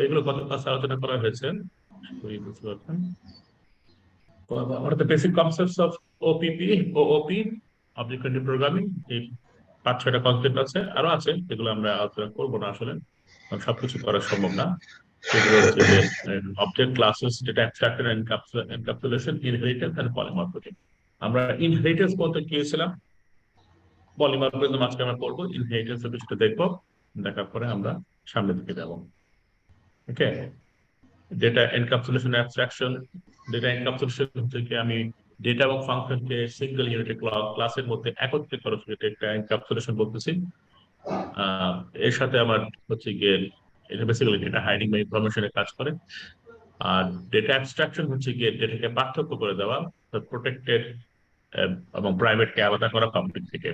এগুলো গত ক্লাসে আলোচনা করা হয়েছে, বুঝতে পারছেন। What are the basic concepts of OPP, OOP, Object Oriented Programming? এই 5-6টা কনসেপ্ট আছে, আরো আছে, যেগুলো আমরা আলোচনা করবো না আসলে, কারণ সবকিছু করা সম্ভব না। সেগুলো হচ্ছে যে object classes, data abstraction, encapsulation, inheritance and polymorphism. আমরা ইনহেরিটেন্স বলতে গিয়েছিলাম, পলিমরফিজম আজকে আমরা করবো, ইনহেরিটেন্স এর কিছুটা দেখবো, দেখার পরে আমরা সামনের দিকে যাবো। Okay, data encapsulation abstraction. Data encapsulation হচ্ছে কি আমি ডেটা এবং ফাংশনকে সিঙ্গেল ইউনিটেড ক্লাসের মধ্যে একত্রিত করা, এটা এনক্যাপসুলেশন বলতেছি। এর সাথে আমার হচ্ছে গিয়ে এটা বেসিক্যালি ডেটা হাইডিং বা ইনফরমেশনের কাজ করে। আর ডেটা অ্যাবস্ট্রাকশন হচ্ছে গিয়ে ডেটাকে পার্থক্য করে দেওয়া, প্রোটেক্টেড এবং প্রাইভেটকে আলাদা করা পাবলিক থেকে,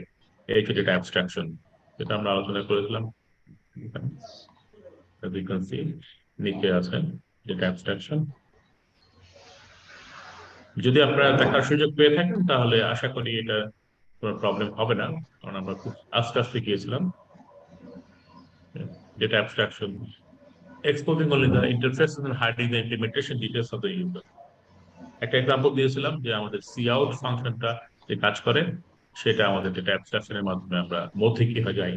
এই হচ্ছে ডেটা অ্যাবস্ট্রাকশন, যেটা আমরা আলোচনা করেছিলাম। নিচে আছে ডেটা অ্যাবস্ট্রাকশন। যদি আপনারা দেখার সুযোগ পেয়ে থাকেন তাহলে আশা করি এটা কোনো প্রবলেম হবে না, কারণ আমরা খুব আস্তে আস্তে গিয়েছিলাম। Data abstraction, exposing only the interfaces and hiding the implementation details of the user. একটা এক্সাম্পল দিয়েছিলাম যে আমাদের cout ফাংশনটা যে কাজ করে সেটা আমাদের ডেটা অ্যাবস্ট্রাকশনের মাধ্যমে আমরা মধ্যে কি হয়ে যাই,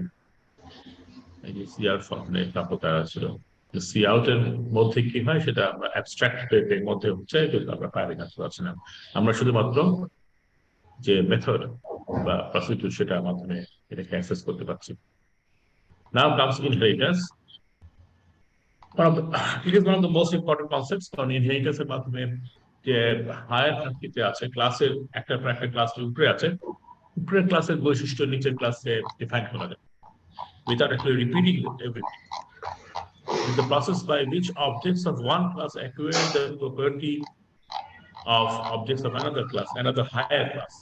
এই যে cout ফাংশনের এক্সাম্পলটা ছিল, cout এর মধ্যে কি হয় সেটা আমরা অ্যাবস্ট্রাক্ট এর মধ্যে হচ্ছে, কিন্তু আমরা বাইরে কাজতে পারছি না, আমরা শুধুমাত্র যে মেথড বা প্রসিডিউর সেটার মাধ্যমে এটাকে অ্যাক্সেস করতে পারছি। Now comes inheritance. It is one of the most important concepts, কারণ ইনহেরিটেন্স এর মাধ্যমে যে হায়ারার্কিতে আছে, ক্লাসের একটা ক্লাসের উপরে আছে, উপরের ক্লাসের বৈশিষ্ট্য নিচের ক্লাসে ডিফাইন করা যায় without actually repeating everything. It is the process by which objects of one class acquire the property of objects of another class, another higher class.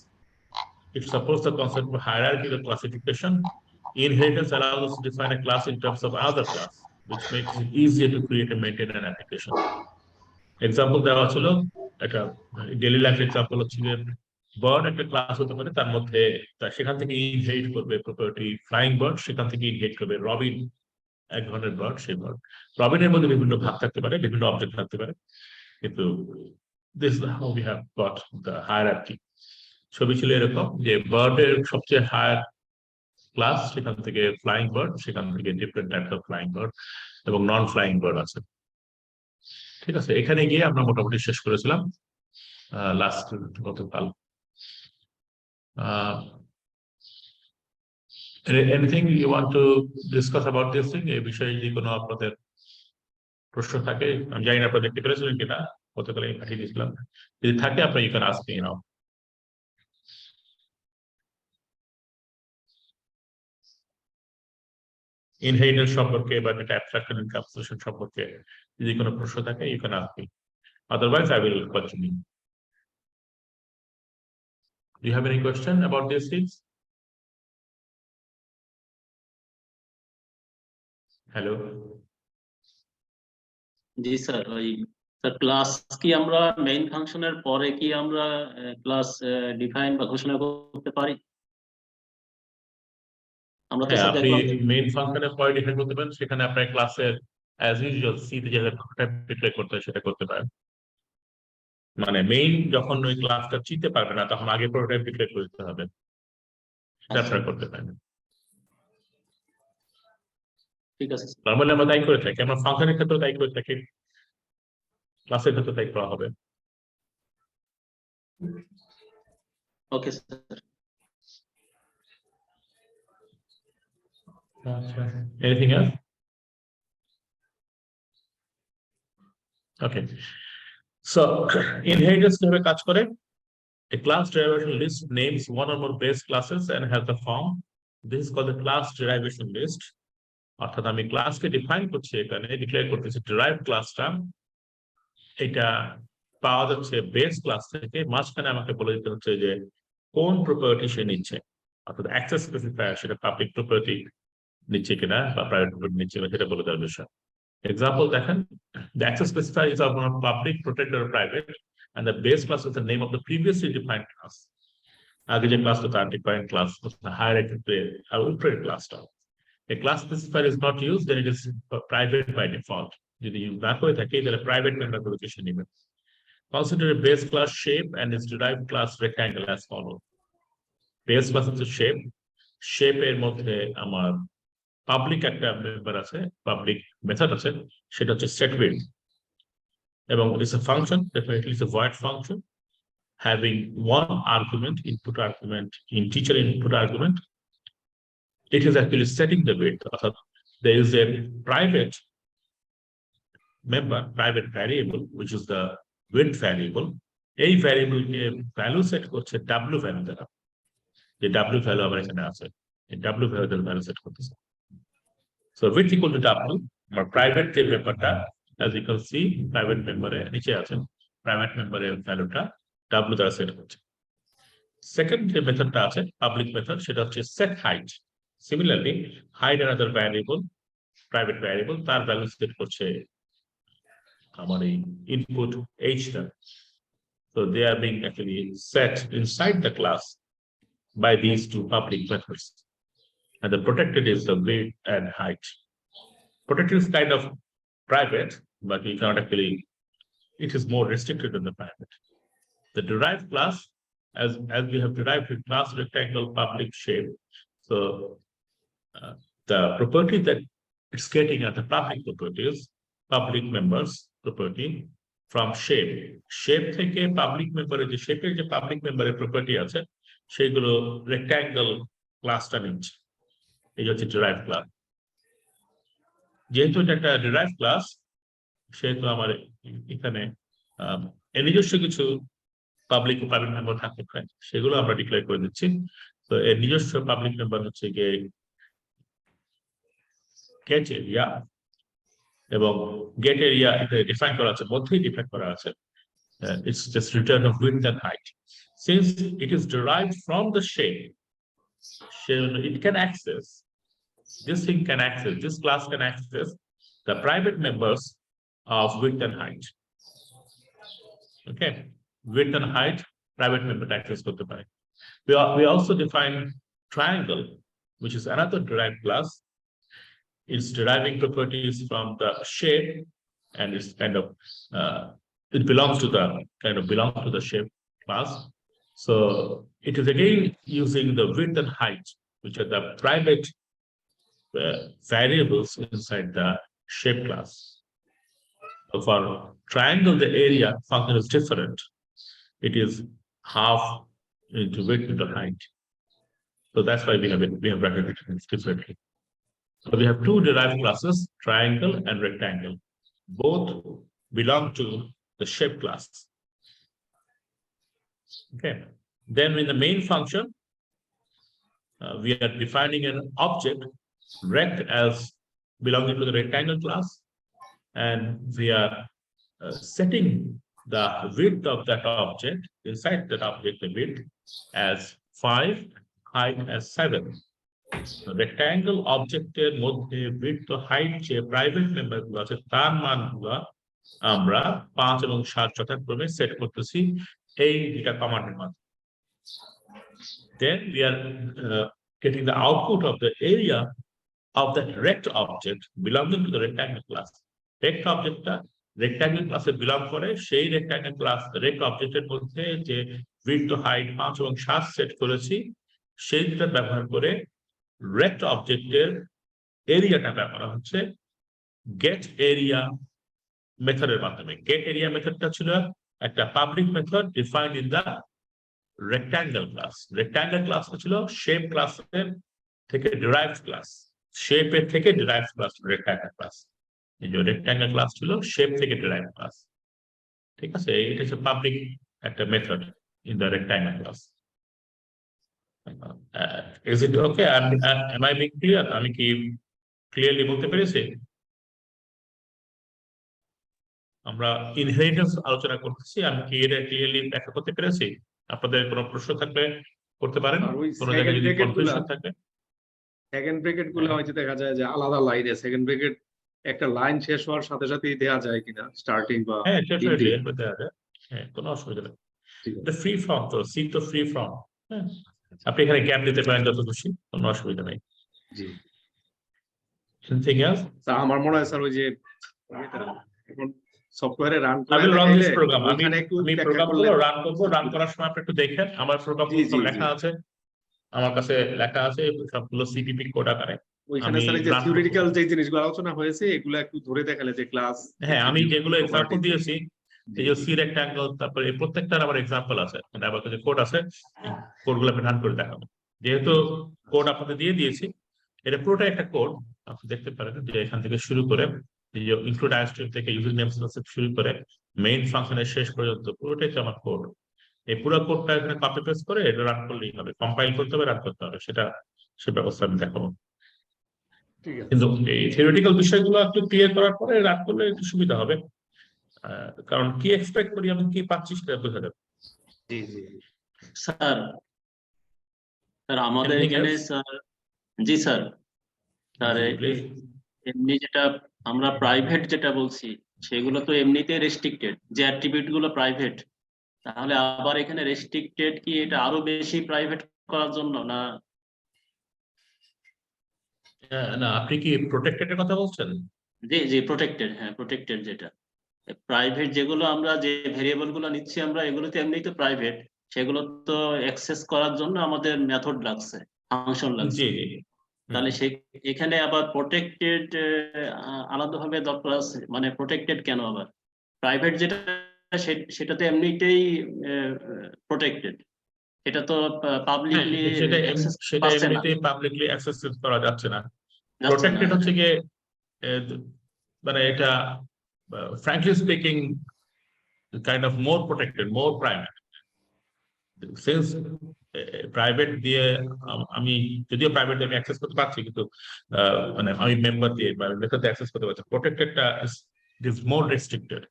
It supports the concept of hierarchical classification. Inheritance allows us to define a class in terms of another class, which makes it easier to create and maintain an application. Example দেওয়া ছিল, একটা daily life example হচ্ছে যে bird একটা class হতে পারে, তার মধ্যে সেখান থেকে ইনহেরিট করবে প্রপার্টি ফ্লাইং বার্ড, সেখান থেকে ইনহেরিট করবে রবিন, এক ধরনের বার্ড, সেই বার্ড। রবিনের মধ্যে বিভিন্ন ভাগ থাকতে পারে, বিভিন্ন অবজেক্ট থাকতে পারে, কিন্তু this is how we have got the hierarchy. ছবি ছিল এরকম যে বার্ডের সবচেয়ে হায়ার ক্লাস, সেখান থেকে ফ্লাইং বার্ড, সেখান থেকে different types of flying bird এবং নন ফ্লাইং বার্ড আছে। ঠিক আছে, এখানে গিয়ে আমরা মোটামুটি শেষ করেছিলাম লাস্ট গতকাল। Anything you want to discuss about this thing? এই বিষয়ে যদি কোনো আপনাদের প্রশ্ন থাকে, আমি জানি না আপনারা দেখতে পেরেছিলেন কিনা, গতকাল আমি পাঠিয়ে দিয়েছিলাম, যদি থাকে আপনারা you can ask me now. Inheritance সম্পর্কে বা ডেটা অ্যাবস্ট্রাকশন এনক্যাপসুলেশন সম্পর্কে যদি কোনো প্রশ্ন থাকে you can ask me, otherwise I will continue. Do you have any question about these things? Hello. জি স্যার, ওই স্যার ক্লাস কি আমরা মেইন ফাংশনের পরে কি আমরা ক্লাস ডিফাইন বা ঘোষণা করতে পারি? আমরা তো আপনি মেইন ফাংশনের পরে ডিফাইন করতে পারেন, সেখানে আপনার ক্লাসের অ্যাজ ইউজুয়াল সি তে যেটা ডিক্লেয়ার করতে হয় সেটা করতে পারেন। মানে মেইন যখন ওই ক্লাসটা চিনতে পারবে না তখন আগে প্রোটোটাইপ ডিক্লেয়ার করে দিতে হবে, সেটা আপনারা করতে পারেন। ঠিক আছে, নরমালি আমরা তাই করে থাকি, আমরা ফাংশনের ক্ষেত্রে তাই করে থাকি, ক্লাসের ক্ষেত্রে তাই করা হবে। Okay sir. Anything else? Okay. So inheritance কিভাবে কাজ করে? A class derivation list names one or more base classes and has the form. This is called the class derivation list. অর্থাৎ আমি ক্লাসকে ডিফাইন করছি, এখানে ডিক্লেয়ার করতেছি ডিরাইভ ক্লাসটা, এটা পাওয়া যাচ্ছে বেস ক্লাস থেকে, মাঝখানে আমাকে বলে দিতে হচ্ছে যে কোন প্রপার্টি সে নিচ্ছে, অর্থাৎ অ্যাক্সেস স্পেসিফায়ার সেটা পাবলিক প্রপার্টি নিচ্ছে কিনা বা প্রাইভেট প্রপার্টি নিচ্ছে কিনা সেটা বলে দেওয়ার বিষয়। Example দেখেন, the access specifier is of public, protected or private, and the base class is the name of the previously defined class. আগে যে ক্লাসটা তার ডিফাইন্ড ক্লাস হায়ারার্কিতে আর উপরের ক্লাসটা। A class specifier is not used, then it is private by default. যদি না করে থাকে তাহলে প্রাইভেট মেম্বার গুলোকে সে নেবে। Consider a base class shape and its derived class rectangle as follows. Base class হচ্ছে shape, shape এর মধ্যে আমার পাবলিক একটা মেম্বার আছে, পাবলিক মেথড আছে, সেটা হচ্ছে set width, এবং it's a function, definitely it's a void function having one argument, input argument, integer input argument. It is actually setting the width. There is a private member, private variable, which is the width variable. A variable K value set করছে w value দ্বারা, যে w value আবার এখানে আছে, এই w value দ্বারা value set করতেছে। So width equal to w, our private যে ব্যাপারটা, as you can see, private member এর নিচে আছে, private member এর ভ্যালুটা w দ্বারা সেট করছে। সেকেন্ড যে মেথডটা আছে পাবলিক মেথড, সেটা হচ্ছে set height. Similarly, height another variable, private variable, তার ভ্যালু সেট করছে আমার এই input h টা। So they are being actually set inside the class by these two public methods. And the protected is the width and height. Protected is kind of private, but we cannot actually, it is more restricted than the private. The derived class, as we have derived with class rectangle public shape, so the property that it's getting at the public properties, public members property from shape. Shape থেকে public member যে shape এর যে public member এর property আছে, সেগুলো rectangle ক্লাসটা নিচ্ছে। এই হচ্ছে derived class। যেহেতু এটা একটা derived class, সেহেতু আমার এখানে নিজস্ব কিছু পাবলিক ও প্রাইভেট মেম্বার থাকতে পারে, সেগুলো আমরা ডিক্লেয়ার করে দিচ্ছি। তো এর নিজস্ব পাবলিক মেম্বার হচ্ছে গিয়ে গেট এরিয়া, এবং গেট এরিয়া ডিফাইন করা আছে, মধ্যেই ডিফাইন করা আছে it's just return of width and height. Since it is derived from the shape, it can access, this thing can access, this class can access the private members of width and height. Okay, width and height, private member access করতে পারে। We also define triangle, which is another derived class. It's deriving properties from the shape, and it's kind of it belongs to the shape class. So it is again using the width and height, which are the private variables inside the shape class. So for triangle, the area function is different. It is half into width into height. So that's why we have recorded it differently. So we have two derived classes, triangle and rectangle. Both belong to the shape class. Okay. Then in the main function, we are defining an object rect as belonging to the rectangle class, and we are setting the width of that object, inside that object the width as 5, height as 7. Rectangle objected মধ্যে width ও height যে private member গুলো আছে তার মানগুলো আমরা 5 এবং 7 যথাক্রমে set করতেছি এই দুটা কমান্ডের মাধ্যমে। Then we are getting the output of the area of that rect object belonging to the rectangle class. Rect objectটা rectangle class A belong করে, সেই rectangle class rect objected মধ্যে যে width ও height 5 এবং 7 সেট করেছি, সেইটা ব্যবহার করে rect অবজেক্টের এরিয়াটা ব্যবহার হচ্ছে get area মেথডের মাধ্যমে। get area মেথডটা ছিল একটা public method defined in the rectangle class. rectangle ক্লাসটা ছিল shape ক্লাসের থেকে derived class, shape এর থেকে derived class rectangle class। এই যে rectangle ক্লাস ছিল shape থেকে derived class, ঠিক আছে? এটা হচ্ছে পাবলিক একটা method in the rectangle class. Is it okay? Am I being clear? আমি কি ক্লিয়ারলি বলতে পেরেছি? আমরা ইনহেরিটেন্স আলোচনা করতেছি, আমি কি এটা ক্লিয়ারলি ব্যাখ্যা করতে পেরেছি? আপনাদের কোনো প্রশ্ন থাকলে করতে পারেন, কোনো জায়গায় যদি কনফিউশন থাকে। সেকেন্ড ব্র্যাকেট গুলো হয়তো দেখা যায় যে আলাদা লাইনে সেকেন্ড ব্র্যাকেট একটা লাইন শেষ হওয়ার সাথে সাথেই দেয়া যায় কিনা, স্টার্টিং বা হ্যাঁ ডেফিনেটলি দেয়া যায়, হ্যাঁ কোনো অসুবিধা নেই। এটা ফ্রি ফর্ম, তো সি তো ফ্রি ফর্ম, হ্যাঁ আপনি এখানে গ্যাপ দিতে পারেন যত খুশি, কোনো অসুবিধা নেই। জি Something else? আমার মনে হয় স্যার ওই যে এখন সফটওয়্যারে run I will run this program. ওখানে একটু আমি ব্যাখ্যা প্রোগ্রাম করলে গুলো রান করবো, রান করার সময় আপনি একটু দেখেন আমার প্রোগ্রাম জি জি জি লেখা আছে, আমার কাছে লেখা আছে সবগুলো সিপিপি কোড আকারে। ওইখানে আমি স্যার এই যে রান করবো। থিওরিটিক্যাল যে জিনিসগুলো আলোচনা হয়েছে এগুলো একটু ধরে দেখালে যে ক্লাস হ্যাঁ, আমি যেগুলো এক্সাম্পল প্রপার্টি দিয়েছি, এই যে সি রেক্ট্যাঙ্গল, তারপরে এই প্রত্যেকটার আবার এক্সাম্পল আছে, মানে আমার কাছে কোড আছে, কোডগুলো আমি রান করে দেখাবো। যেহেতু কোড আপনাদের দিয়ে দিয়েছি, এটা পুরোটা একটা কোড, আপনি দেখতে পারেন যে এখান থেকে শুরু করে এই যে ইনক্লুড আইস্ট্রিম থেকে ইউজার নেম শুরু করে মেইন ফাংশনের শেষ পর্যন্ত পুরোটাই তো আমার কোড। এই পুরো কোডটা এখানে কপি পেস্ট করে এটা রান করলেই হবে, কম্পাইল করতে হবে, রান করতে হবে, সেটা সে ব্যবস্থা আমি দেখাবো। ঠিক আছে কিন্তু এই থিওরিটিক্যাল বিষয়গুলো একটু ক্লিয়ার করার পরে রান করলে একটু সুবিধা হবে, কারণ কি এক্সপেক্ট করি আমি কি পাচ্ছি সেটা বোঝা যাবে। জি জি স্যার, স্যার আমাদের Anything এখানে else? Sir, G sir, sir G, please. এমনি যেটা আমরা প্রাইভেট যেটা বলছি সেগুলো তো এমনিতে রেস্ট্রিক্টেড, যে অ্যাট্রিবিউট গুলো প্রাইভেট, তাহলে আবার এখানে রেস্ট্রিক্টেড কি এটা আরো বেশি প্রাইভেট করার জন্য না? না, আপনি কি প্রোটেক্টেড এর কথা বলছেন? জি জি, প্রোটেক্টেড, হ্যাঁ প্রোটেক্টেড যেটা প্রাইভেট, যেগুলো আমরা যে ভেরিয়েবল গুলো নিচ্ছি আমরা এগুলো তো এমনিই তো প্রাইভেট, সেগুলো তো অ্যাক্সেস করার জন্য আমাদের মেথড লাগছে, ফাংশন লাগছে। জি জি। তাহলে সে এখানে আবার প্রোটেক্টেড আলাদাভাবে দরকার আছে, মানে প্রোটেক্টেড কেন আবার? প্রাইভেট যেটা সেটা তো এমনিতেই প্রোটেক্টেড, এটা তো হ্যাঁ, পাবলিকলি সেটা অ্যাক্সেস সেটা পাচ্ছে না, এমনিতেই পাবলিকলি অ্যাক্সেস করা যাচ্ছে না। যাচ্ছে না। প্রোটেক্টেড হচ্ছে গিয়ে মানে এটা frankly speaking kind of more protected, more private. Since private দিয়ে আমি যদিও প্রাইভেট দিয়ে আমি অ্যাক্সেস করতে পারছি, কিন্তু মানে আমি মেম্বার দিয়ে মেথড অ্যাক্সেস করতে পারছি, প্রোটেক্টেডটা is more restricted.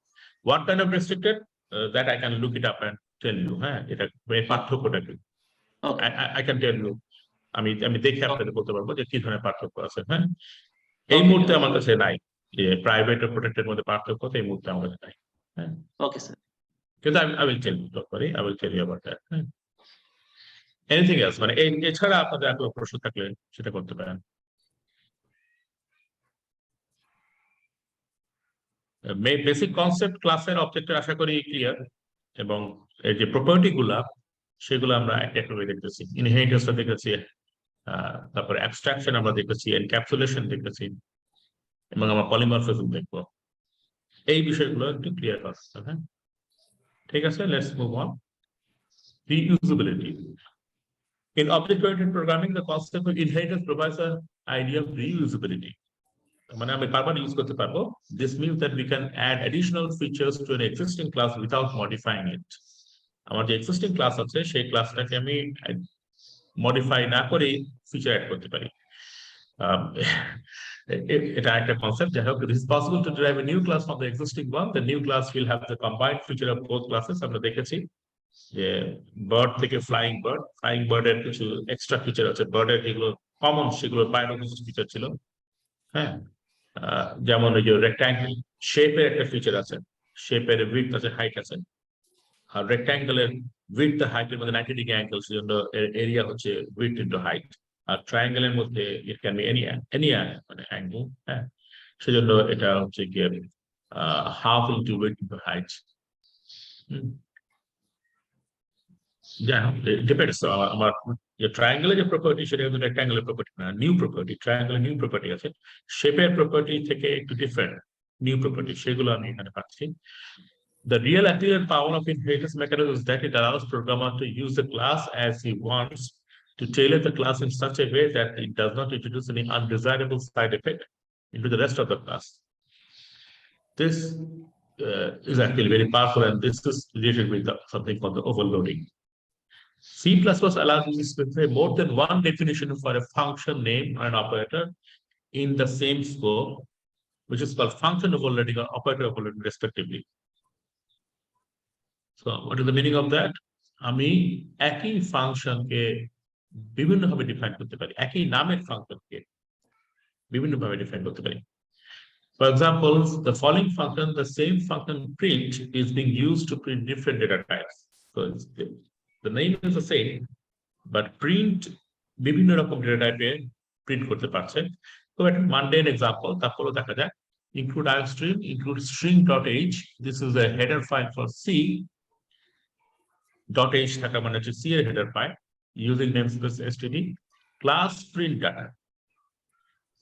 What kind of restricted, that I can look it up and tell you. হ্যাঁ, এটা পার্থক্যটা কি okay, I can tell you, আমি দেখে আপনাদের বলতে পারবো যে কি ধরনের পার্থক্য আছে। হ্যাঁ, এই ওকে, মুহূর্তে আমার কাছে নাই যে প্রাইভেট ও প্রোটেক্টেড মধ্যে পার্থক্য তো এই মুহূর্তে আমার কাছে নাই। হ্যাঁ, ওকে স্যার। কিন্তু I will tell you, don't worry, I will tell you about that. হ্যাঁ, এনিথিং এলস, মানে এছাড়া আপনাদের আর কোনো প্রশ্ন থাকলে সেটা করতে পারেন। বেসিক কনসেপ্ট ক্লাসের অবজেক্টের আশা করি ক্লিয়ার, এবং এই যে প্রপার্টি গুলা সেগুলো আমরা একটা একটা করে দেখতেছি, ইনহেরিটেন্সটা দেখেছি, তারপরে অ্যাবস্ট্রাকশন আমরা দেখেছি, এনক্যাপসুলেশন দেখেছি, এবং আমরা পলিমরফিজম দেখবো। এই বিষয়গুলো একটু ক্লিয়ার করা। হ্যাঁ, ঠিক আছে, let's move on. Reusability. In object-oriented programming, the concept of inheritance provides an idea of reusability. মানে আমি বারবার ইউজ করতে পারবো। This means that we can add additional features to an existing class without modifying it. আমার যে existing class আছে সেই ক্লাসটাকে আমি মডিফাই না করে ফিচার অ্যাড করতে পারি। এটা একটা কনসেপ্ট। যাই হোক, it is possible to derive a new class from the existing one. The new class will have the combined feature of both classes. আমরা দেখেছি যে বার্ড থেকে ফ্লাইং বার্ড এর কিছু এক্সট্রা ফিচার আছে, বার্ডের যেগুলো কমন সেগুলো বাইরেও কিছু ফিচার ছিল। হ্যাঁ, যেমন ওই যে রেক্ট্যাঙ্গেল শেপের একটা ফিচার আছে, শেপের উইডথ আছে, হাইট আছে। আর রেক্ট্যাঙ্গেলের উইডথ হাইটের মধ্যে 90 ডিগ্রি অ্যাঙ্গেল, সেজন্য এরিয়া হচ্ছে উইডথ ইনটু হাইট। আর ট্রায়াঙ্গেলের মধ্যে ইট ক্যান বি এনি মানে অ্যাঙ্গেল। হ্যাঁ, সেজন্য এটা হচ্ছে গিয়ে half into width into height. যাই হোক, ডিপেন্ডস। আমার যে ট্রায়াঙ্গেলের যে প্রপার্টি সেটা কিন্তু রেক্ট্যাঙ্গেলের প্রপার্টি না, নিউ প্রপার্টি। ট্রায়াঙ্গেলের নিউ প্রপার্টি আছে, শেপের প্রপার্টি থেকে একটু ডিফারেন্ট নিউ প্রপার্টি, সেগুলো আমি এখানে পাচ্ছি। The real apparent power of inheritance mechanism is that it allows programmer to use the class as he wants, to tailor the class in such a way that it does not introduce any undesirable side effect into the rest of the class. This is actually very powerful, and this is related with something called the overloading. C++ allows you to specify more than one definition for a function name or an operator in the same scope, which is called function overloading or operator overloading respectively. So what is the meaning of that? আমি একই ফাংশনকে বিভিন্নভাবে define করতে পারি, একই নামের ফাংশনকে বিভিন্নভাবে ডিফাইন করতে পারি। For example, the following function, the same function print, is being used to print different data types. So the name is the same, but print বিভিন্ন রকম ডেটা টাইপে প্রিন্ট করতে পারছে। তো একটা মানডেন এক্সাম্পল, তারপরেও দেখা যায় include iostream, include string.h. This is a header file for C. .h থাকা মানে হচ্ছে C এর header file using namespace std. Class print data.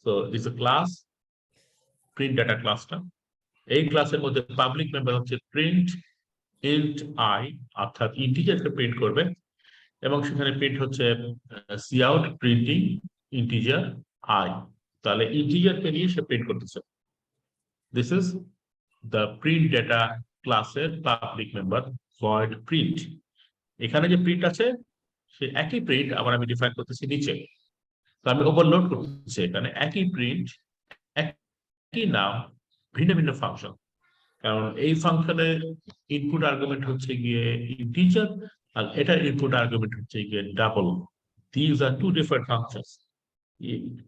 So this is a class print data classটা। এই ক্লাসের মধ্যে পাবলিক মেম্বার হচ্ছে print int I, অর্থাৎ ইন্টিজারকে print করবে, এবং সেখানে প্রিন্ট হচ্ছে cout printing integer I, তাহলে ইন্টিজারকে নিয়ে সে প্রিন্ট করতেছে। This is the print data ক্লাসের পাবলিক মেম্বার void print। এখানে যে প্রিন্ট আছে সে একই প্রিন্ট আবার আমি ডিফাইন করতেছি নিচে, তো আমি ওভারলোড করতেছি এখানে একই প্রিন্ট একই নাম ভিন্ন ভিন্ন ফাংশন, কারণ এই ফাংশনের ইনপুট আর্গুমেন্ট হচ্ছে গিয়ে ইন্টিজার আর এটার ইনপুট আর্গুমেন্ট হচ্ছে গিয়ে double. These are two different functions.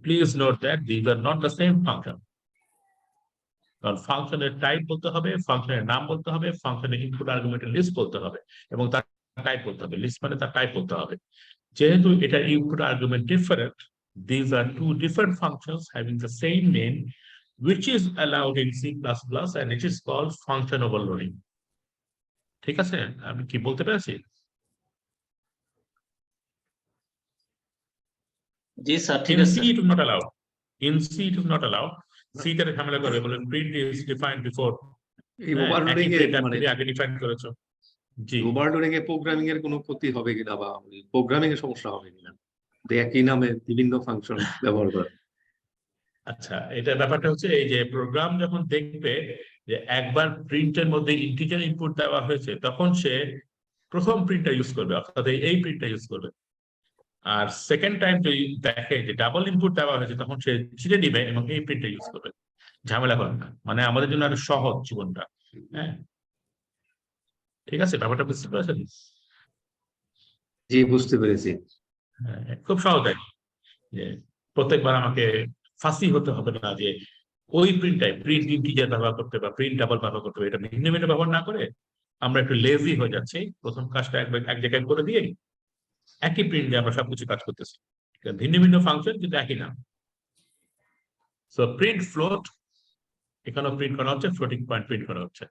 Please note that these are not the same function. কারণ ফাংশনের টাইপ বলতে হবে, ফাংশনের নাম বলতে হবে, ফাংশনের ইনপুট আর্গুমেন্টের লিস্ট বলতে হবে, এবং তার টাইপ বলতে হবে। লিস্ট মানে তার টাইপ বলতে হবে। যেহেতু এটা input argument different, these are two different functions having the same name, which is allowed in C++ and it is called function overloading. ঠিক আছে, আমি কি বলতে পেরেছি? জি স্যার, ঠিক In আছে। C it is not allowed. In C it is not allowed. C তে ঝামেলা করবে, বলে print is defined before. এই ওভারলোডিং এ মানে আগে ডিফাইন করেছো। জি, ওভারলোডিং এ প্রোগ্রামিং এর কোনো ক্ষতি হবে কিনা বা প্রোগ্রামিং এর সমস্যা হবে কিনা, একই নামে বিভিন্ন ফাংশন ব্যবহার করে। আচ্ছা, এটা ব্যাপারটা হচ্ছে এই যে প্রোগ্রাম যখন দেখবে যে একবার প্রিন্টের মধ্যে ইন্টিজার ইনপুট দেওয়া হয়েছে, তখন সে প্রথম প্রিন্টটা ইউজ করবে, অর্থাৎ এই প্রিন্টটা ইউজ করবে। আর সেকেন্ড টাইম যদি দেখে যে ডাবল ইনপুট দেওয়া হয়েছে, তখন সে ছিঁড়ে নিবে এবং এই প্রিন্টটা ইউজ করবে। ঝামেলা করে না, মানে আমাদের জন্য আরো সহজ জীবনটা। হ্যাঁ, ঠিক আছে, ব্যাপারটা বুঝতে পেরেছেন? জি, বুঝতে পেরেছি। হ্যাঁ, খুব সহজ। যে প্রত্যেকবার আমাকে ফাঁসি হতে হবে না যে ওই প্রিন্টটাই প্রিন্ট ইন্টিজার ব্যবহার করতে বা প্রিন্ট ডাবল ব্যবহার করতে হবে, এটা ভিন্ন ভিন্ন ব্যবহার না করে আমরা একটু লেজি হয়ে যাচ্ছি। প্রথম কাজটা এক জায়গায় করে দিয়ে একই প্রিন্ট দিয়ে আমরা সবকিছু কাজ করতেছি, ভিন্ন ভিন্ন ফাংশন কিন্তু একই নাম। সো প্রিন্ট ফ্লোট, এখানেও প্রিন্ট করা হচ্ছে, ফ্লোটিং পয়েন্ট প্রিন্ট করা হচ্ছে।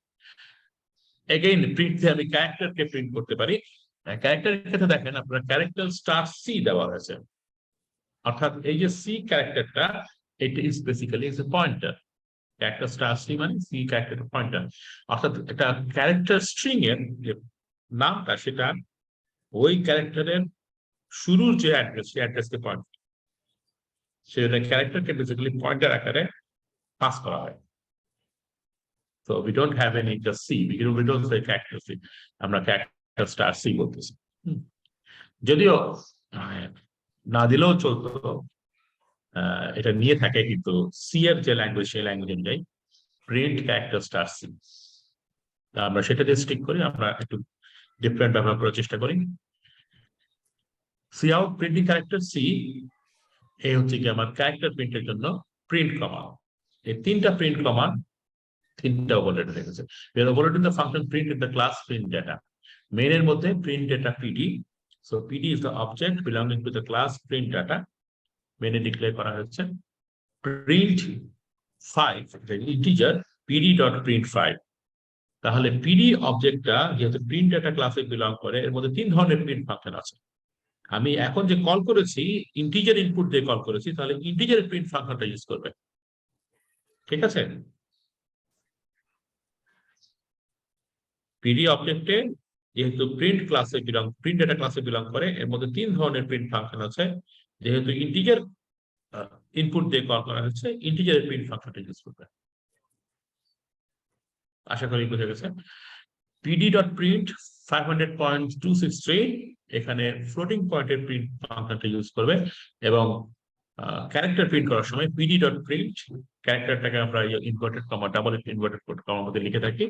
এগেইন প্রিন্ট দিয়ে আমি ক্যারেক্টারকে প্রিন্ট করতে পারি। ক্যারেক্টারের ক্ষেত্রে দেখেন আপনার ক্যারেক্টার স্টার সি দেওয়া হয়েছে, অর্থাৎ এই যে সি ক্যারেক্টারটা, এটা is basically is a pointer. Character star c মানে সি ক্যারেক্টার পয়েন্টার, অর্থাৎ একটা ক্যারেক্টার স্ট্রিং এর যে নামটা, সেটা ওই ক্যারেক্টারের শুরুর যে অ্যাড্রেস, সেই অ্যাড্রেসকে পয়েন্ট, সেটা ক্যারেক্টারকে বেসিক্যালি পয়েন্টার আকারে পাস করা হয়। So we don't have any just C, we don't say character C, আমরা character star C বলতেছি। যদিও না দিলেও চলতো, এটা নিয়ে থাকে, কিন্তু সি এর যে ল্যাঙ্গুয়েজ, সেই ল্যাঙ্গুয়েজ অনুযায়ী প্রিন্ট ক্যারেক্টার স্টার সি, আমরা সেটা দিয়ে স্টিক করি। আমরা একটু ডিফারেন্ট ব্যবহার করার চেষ্টা করি। Cout printing character c, এই হচ্ছে কি আমার ক্যারেক্টার প্রিন্টের জন্য প্রিন্ট কমান্ড। এই তিনটা প্রিন্ট কমান্ড, তিনটা ওভারলোড রেখেছে। We are overloading the function print in the class print data. Main এর মধ্যে print data PD. So PD is the object belonging to the class print data. Main A declare করা হচ্ছে print 5, integer pd.print5। তাহলে PD অবজেক্টটা যেহেতু print data ক্লাসে belong করে, এর মধ্যে তিন ধরনের প্রিন্ট ফাংশন আছে। আমি এখন যে কল করেছি ইন্টিজার ইনপুট দিয়ে কল করেছি, তাহলে ইন্টিজারের প্রিন্ট ফাংশনটা ইউজ করবে। ঠিক আছে, পিডি অবজেক্টে যেহেতু প্রিন্ট ডাটা ক্লাসে বিলং করে, এর মধ্যে তিন ধরনের প্রিন্ট ফাংশন আছে। যেহেতু ইন্টিজার ইনপুট দিয়ে কল করা হচ্ছে, ইন্টিজারের প্রিন্ট ফাংশনটা ইউজ করবে। আশা করি বুঝে গেছে। pd.print 500.263 এখানে ফ্লোটিং পয়েন্টের প্রিন্ট ফাংশনটা ইউজ করবে, এবং ক্যারেক্টার প্রিন্ট করার সময় pd.print ক্যারেক্টারটাকে আমরা ইনভার্টেড কমা ডাবল ইনভার্টেড কমার মধ্যে লিখে থাকি,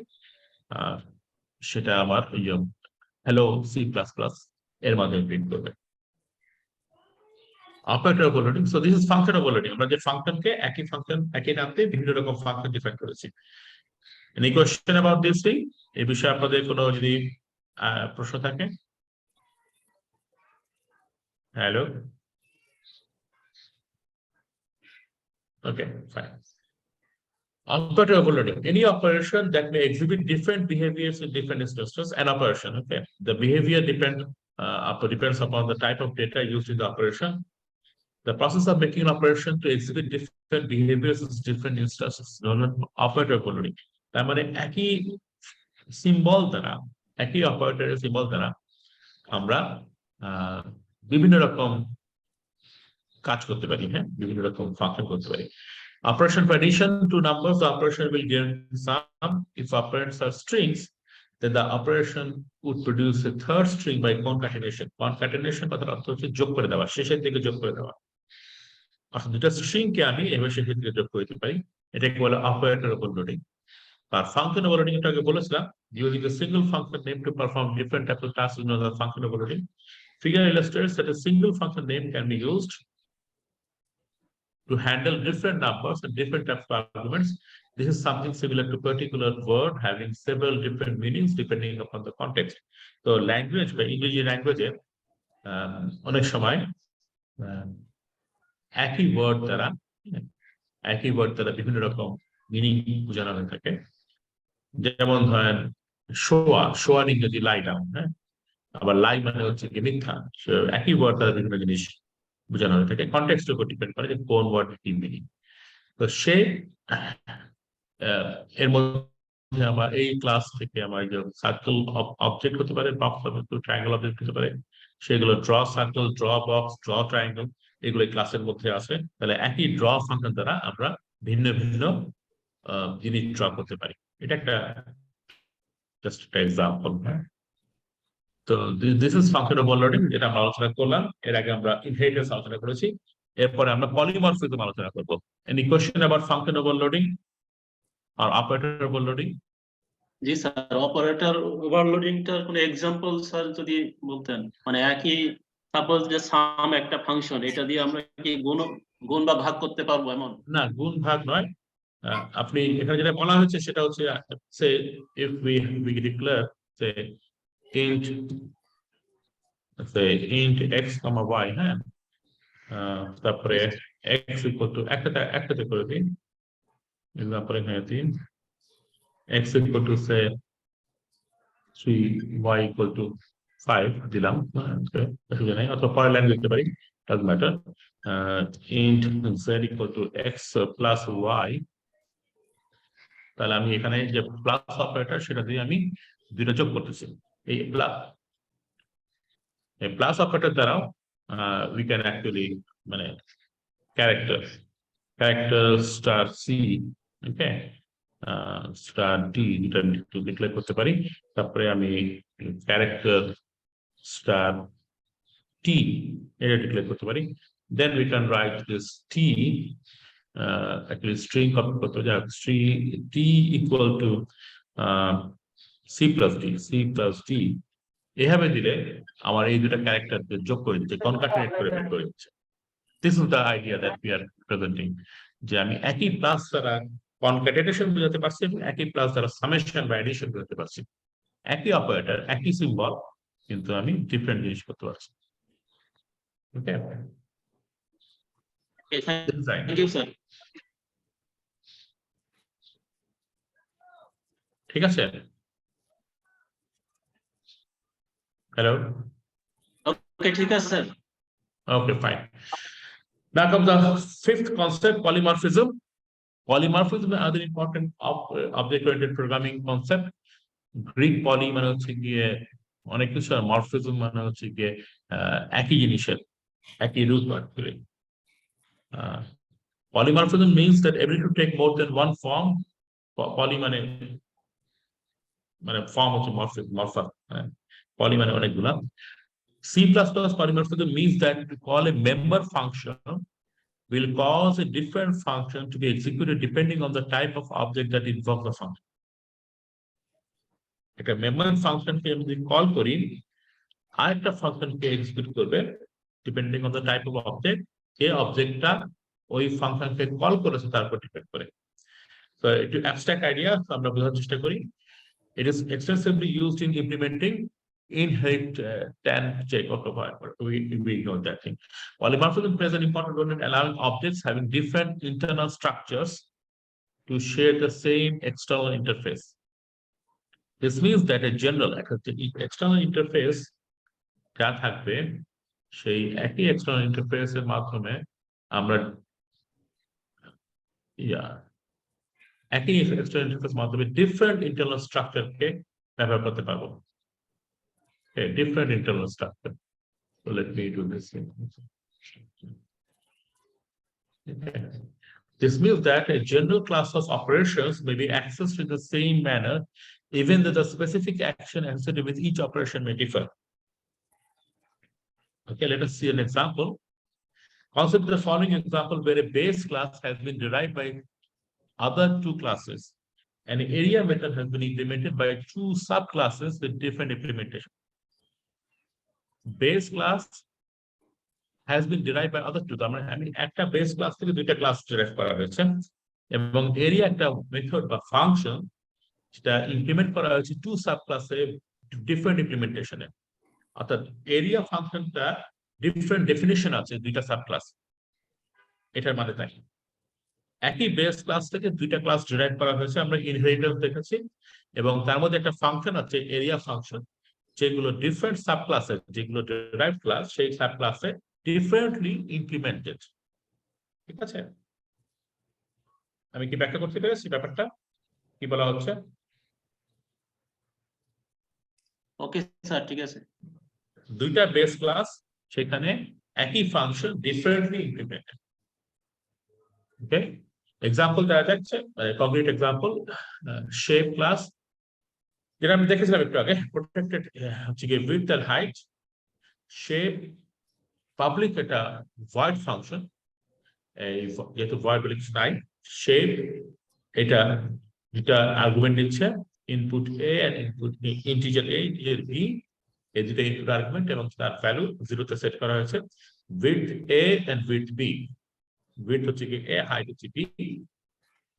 সেটা আমার হ্যালো C++ এর মাধ্যমে প্রিন্ট করবে। Operator overloading, so this is function overloading. আমরা যে ফাংশনকে একই ফাংশন একই নামে বিভিন্ন রকম ফাংশন ডিফাইন করেছি। Any question about this thing? এই বিষয়ে আপনাদের কোনো যদি প্রশ্ন থাকে? Hello, okay, fine. Operator overloading. Any operation that may exhibit different behaviors in different instances, an operation. Okay. The behavior depends upon the type of data used in the operation. The process of making an operation to exhibit different behaviors in different instances, known as operator overloading. তার মানে একই symbol দ্বারা, একই অপারেটরের symbol দ্বারা আমরা বিভিন্ন রকম কাজ করতে পারি, হ্যাঁ, বিভিন্ন রকম ফাংশন করতে পারি। Operation for addition to numbers, the operation will give sum. If operands are strings, then the operation would produce a third string by concatenation. Concatenation কথার অর্থ হচ্ছে যোগ করে দেওয়া, শেষের দিকে যোগ করে দেওয়া। অর্থাৎ দুটো স্ট্রিংকে আমি এভাবে শেষের দিকে যোগ করে দিতে পারি, এটাকে বলে অপারেটর ওভারলোডিং। আর ফাংশন ওভারলোডিং এর আগে বলেছিলাম, using a single function name to perform different types of tasks is known as function overloading. Figure illustrates that a single function name can be used to handle different numbers and different types of arguments. This is something similar to particular word having several different meanings depending upon the context. So language, by English language, অনেক সময় একই word দ্বারা বিভিন্ন রকম meaning বোঝানো হয়ে থাকে। যেমন ধরেন শোয়ার ইংরেজি লাই ডাউন, হ্যাঁ, আবার লাই মানে হচ্ছে কি মিথ্যা। একই ওয়ার্ড দ্বারা বিভিন্ন জিনিস বোঝানো হয়ে থাকে, কনটেক্সটের উপর ডিপেন্ড করে যে কোন ওয়ার্ড কি মিনিং। তো সে এর মধ্যে আমার এই ক্লাস থেকে আমার যে সার্কেল অবজেক্ট হতে পারে, বক্স ট্রায়াঙ্গেল অবজেক্ট হতে পারে, সেগুলো draw circle, draw box, draw triangle, এগুলো ক্লাসের মধ্যে আছে। তাহলে একই ড্র ফাংশন দ্বারা আমরা ভিন্ন ভিন্ন জিনিস ড্র করতে পারি। এটা একটা জাস্ট একটা এক্সাম্পল। তো দিস ইজ ফাংশন ওভারলোডিং, যেটা আমরা আলোচনা করলাম। এর আগে আমরা ইনহেরিটেন্স আলোচনা করেছি, এরপরে আমরা পলিমরফিজম আলোচনা করব। Any question about function overloading আর অপারেটর ওভারলোডিং? জি স্যার, অপারেটর ওভারলোডিংটার কোনো এক্সাম্পল স্যার যদি বলতেন। মানে একই সাপোজ যে সাম একটা ফাংশন, এটা দিয়ে আমরা কি গুণ বা ভাগ করতে পারবো এমন? না, গুণ ভাগ নয়। আপনি এখানে যেটা বলা হয়েছে সেটা হচ্ছে say if we declare say int x, y, হ্যাঁ, তারপরে x ইকুয়াল টু একটাতে করে দিন। এক্সাম্পল এখানে দিন x equal to say 3, y equal to 5 দিলাম, অসুবিধা নেই, অথবা পরের লাইন লিখতে পারি, doesn't matter. int z equal to x plus y। তাহলে আমি এখানে যে প্লাস অপারেটর সেটা দিয়ে আমি দুটো যোগ করতেছি। এই প্লাস অপারেটর দ্বারাও উই ক্যান অ্যাকচুয়ালি মানে ক্যারেক্টার স্টার সি, ওকে, স্টার ডি, দুটা ডিক্লেয়ার করতে পারি। তারপরে আমি ক্যারেক্টার স্টার টি এটা ডিক্লেয়ার করতে পারি। Then we can write this টি actually string copy করতে হবে, t equal to c plus d এভাবে দিলে আমার এই দুটো ক্যারেক্টারকে যোগ করে দিচ্ছে, কনকাটেনেট করে বের করে দিচ্ছে। This is the idea that we are presenting, যে আমি একই প্লাস দ্বারা কনকাটেনেশন বোঝাতে পারছি এবং একই প্লাস দ্বারা সামেশন বা এডিশন বোঝাতে পারছি। একই অপারেটর, একই সিম্বল, কিন্তু আমি ডিফারেন্ট জিনিস করতে পারছি। ওকে, থ্যাংক ইউ স্যার। ঠিক আছে, হ্যালো, ওকে ঠিক আছে sir. okay, fine. Now comes the fifth concept, polymorphism. Polymorphism is another important object-oriented programming concept. Greek poly মানে হচ্ছে গিয়ে অনেক কিছু, আর মরফিজম মানে হচ্ছে গিয়ে একই জিনিসের একই রূপ। Polymorphism means that ability to take more than one form. Poly মানে ফর্ম হচ্ছে মরফা, পলি মানে অনেকগুলা। C++ polymorphism means that to call a member function will cause a different function to be executed depending on the type of object that invokes the function. একটা member ফাংশনকে আমি যদি call করি, আরেকটা ফাংশনকে এক্সিকিউট করবে depending on the type of object. এই অবজেক্টটা ওই ফাংশনকে কল করেছে তার উপর ডিপেন্ড করে। তো একটু অ্যাবস্ট্রাক্ট আইডিয়া আমরা বোঝার চেষ্টা করি। It is extensively used in implementing inherit tan check or we ignore that thing. Polymorphism plays an important role in allowing objects having different internal structures to share the same external interface. This means that a general external interface যা থাকবে সেই একই external ইন্টারফেসের মাধ্যমে আমরা একই external interface মাধ্যমে different internal স্ট্রাকচারকে ব্যবহার করতে পারবো। Different internal structure. So let me do this. This means that a general class of operations may be accessed in the same manner, even though the specific action associated with each operation may differ. Okay, let us see an example. Consider the following example where a base class has been derived by other two classes. An area method has been implemented by two subclasses with different implementation. Base class has been derived by other two. I mean, একটা base class থেকে দুইটা class derive করা হয়েছে এবং area একটা method বা function যেটা implement করা হয়েছে two subclass-এ different implementation-এ। অর্থাৎ area function-টা different definition আছে দুইটা subclass। এটার মানে তাই একই বেস ক্লাস থেকে দুইটা ক্লাস ডিরাইভ করা হয়েছে, আমরা ইনহেরিটেন্স দেখেছি, এবং তার মধ্যে একটা ফাংশন আছে এরিয়া ফাংশন, যেগুলো ডিফারেন্ট সাব ক্লাসের, যেগুলো ডিরাইভ ক্লাস সেই সাব ক্লাসে ডিফারেন্টলি ইমপ্লিমেন্টেড। ঠিক আছে, আমি কি ব্যাখ্যা করতে পেরেছি ব্যাপারটা? কি বলা হচ্ছে? ওকে স্যার, ঠিক আছে। দুইটা বেস ক্লাস, সেখানে একই ফাংশন ডিফারেন্টলি ইমপ্লিমেন্টেড। ওকে, এক্সাম্পল দেওয়া যাচ্ছে, কংক্রিট এক্সাম্পল, শেপ ক্লাস যেটা আমি দেখেছিলাম একটু আগে, প্রোটেক্টেড হচ্ছে কি width and height. Shape public এটা ভয়েড ফাংশন, যেহেতু ভয়েড বলে কিছু নাই। শেপ এটা দুটা আর্গুমেন্ট দিচ্ছে, input a and input integer a, integer b, এই দুটো ইনপুট আর্গুমেন্ট এবং তার ভ্যালু 0 তে সেট করা হয়েছে। Width a and width b, width হচ্ছে কি এ, হাইট হচ্ছে বি,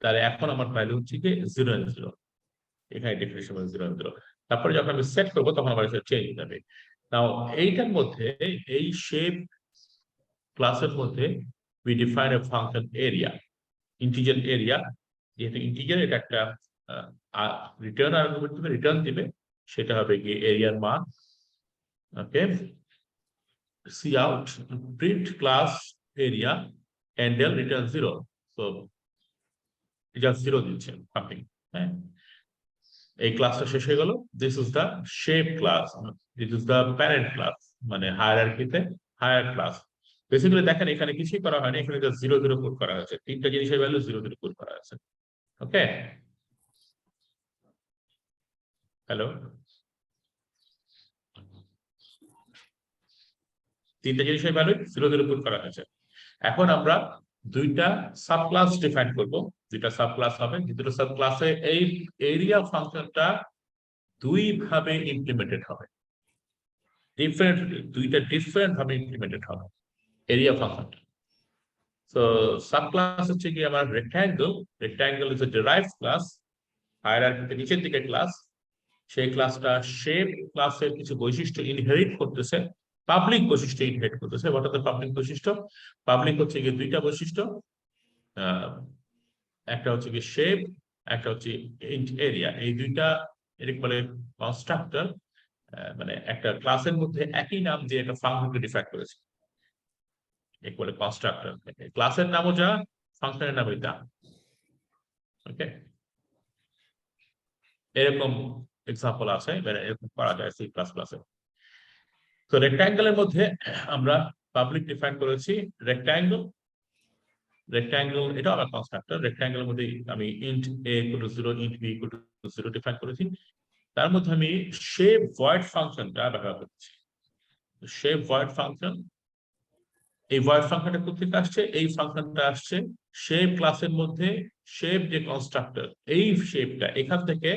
তাহলে এখন আমার ভ্যালু হচ্ছে কি 0 and 0, এখানে ডেফিনিশন 0 and 0। তারপরে যখন আমি সেট করবো তখন আমার চেঞ্জ হয়ে যাবে। নাও এইটার মধ্যে, এই শেপ ক্লাসের মধ্যে we define a function area, integer area, যেহেতু ইন্টিজার এটা একটা রিটার্ন আর্গুমেন্ট দিবে, রিটার্ন দিবে, সেটা হবে কি এরিয়ার মান। ওকে, cout print class area and then return 0, so just 0 দিচ্ছে সামথিং। হ্যাঁ, এই ক্লাসটা শেষ হয়ে গেল। This is the shape class, this is the parent class, মানে হায়ারার্কিতে হায়ার ক্লাস। বেসিক্যালি দেখেন এখানে কিছুই করা হয়নি, এখানে জাস্ট 0 0 পুট করা হয়েছে, তিনটা জিনিসের ভ্যালু 0 0 পুট করা হয়েছে। ওকে, হ্যালো, তিনটা জিনিসের ভ্যালু 0 0 পুট করা হয়েছে। এখন আমরা দুইটা সাব ক্লাস ডিফাইন করব, দুইটা সাব ক্লাস হবে, দুটো সাব ক্লাসে এই এরিয়া ফাংশনটা দুই ভাবে ইমপ্লিমেন্টেড হবে, দুইটা ডিফারেন্ট ভাবে ইমপ্লিমেন্টেড হবে এরিয়া ফাংশনটা। সো সাব ক্লাস হচ্ছে কি আমার rectangle, rectangle is a derived class, হায়ারার্কিতে নিচের দিকে ক্লাস। সেই ক্লাসটা শেপ ক্লাসের কিছু বৈশিষ্ট্য ইনহেরিট করতেছে, পাবলিক বৈশিষ্ট্য ইনহেরিট করতেছে। অর্থাৎ পাবলিক বৈশিষ্ট্য, পাবলিক হচ্ছে কি দুইটা বৈশিষ্ট্য, একটা হচ্ছে কি শেপ, একটা হচ্ছে এরিয়া। এই দুইটা এরকম বলে কনস্ট্রাক্টর, মানে একটা ক্লাসের মধ্যে একই নাম দিয়ে একটা ফাংশনকে ডিফাইন করেছে, এক বলে কনস্ট্রাক্টর। ক্লাসের নামও যা, ফাংশনের নামই তা। ওকে, এরকম এক্সাম্পল আছে, এরকম করা যায় সি প্লাস প্লাসে। তো রেক্ট্যাঙ্গেলের মধ্যে আমরা পাবলিক ডিফাইন করেছি রেক্ট্যাঙ্গেল, রেক্ট্যাঙ্গেল এটা আমার কনস্ট্রাক্টর। রেক্ট্যাঙ্গেলের মধ্যে আমি int a equal to 0, int b equal to 0 define করেছি। তার মধ্যে আমি শেপ ভয়েড ফাংশনটা ব্যবহার করছি। শেপ ভয়েড ফাংশন, এই ভয়েড ফাংশনটা কোথেকে আসছে? এই ফাংশনটা আসছে শেপ ক্লাসের মধ্যে, শেপ যে কনস্ট্রাক্টর, এই শেপটা এখান থেকে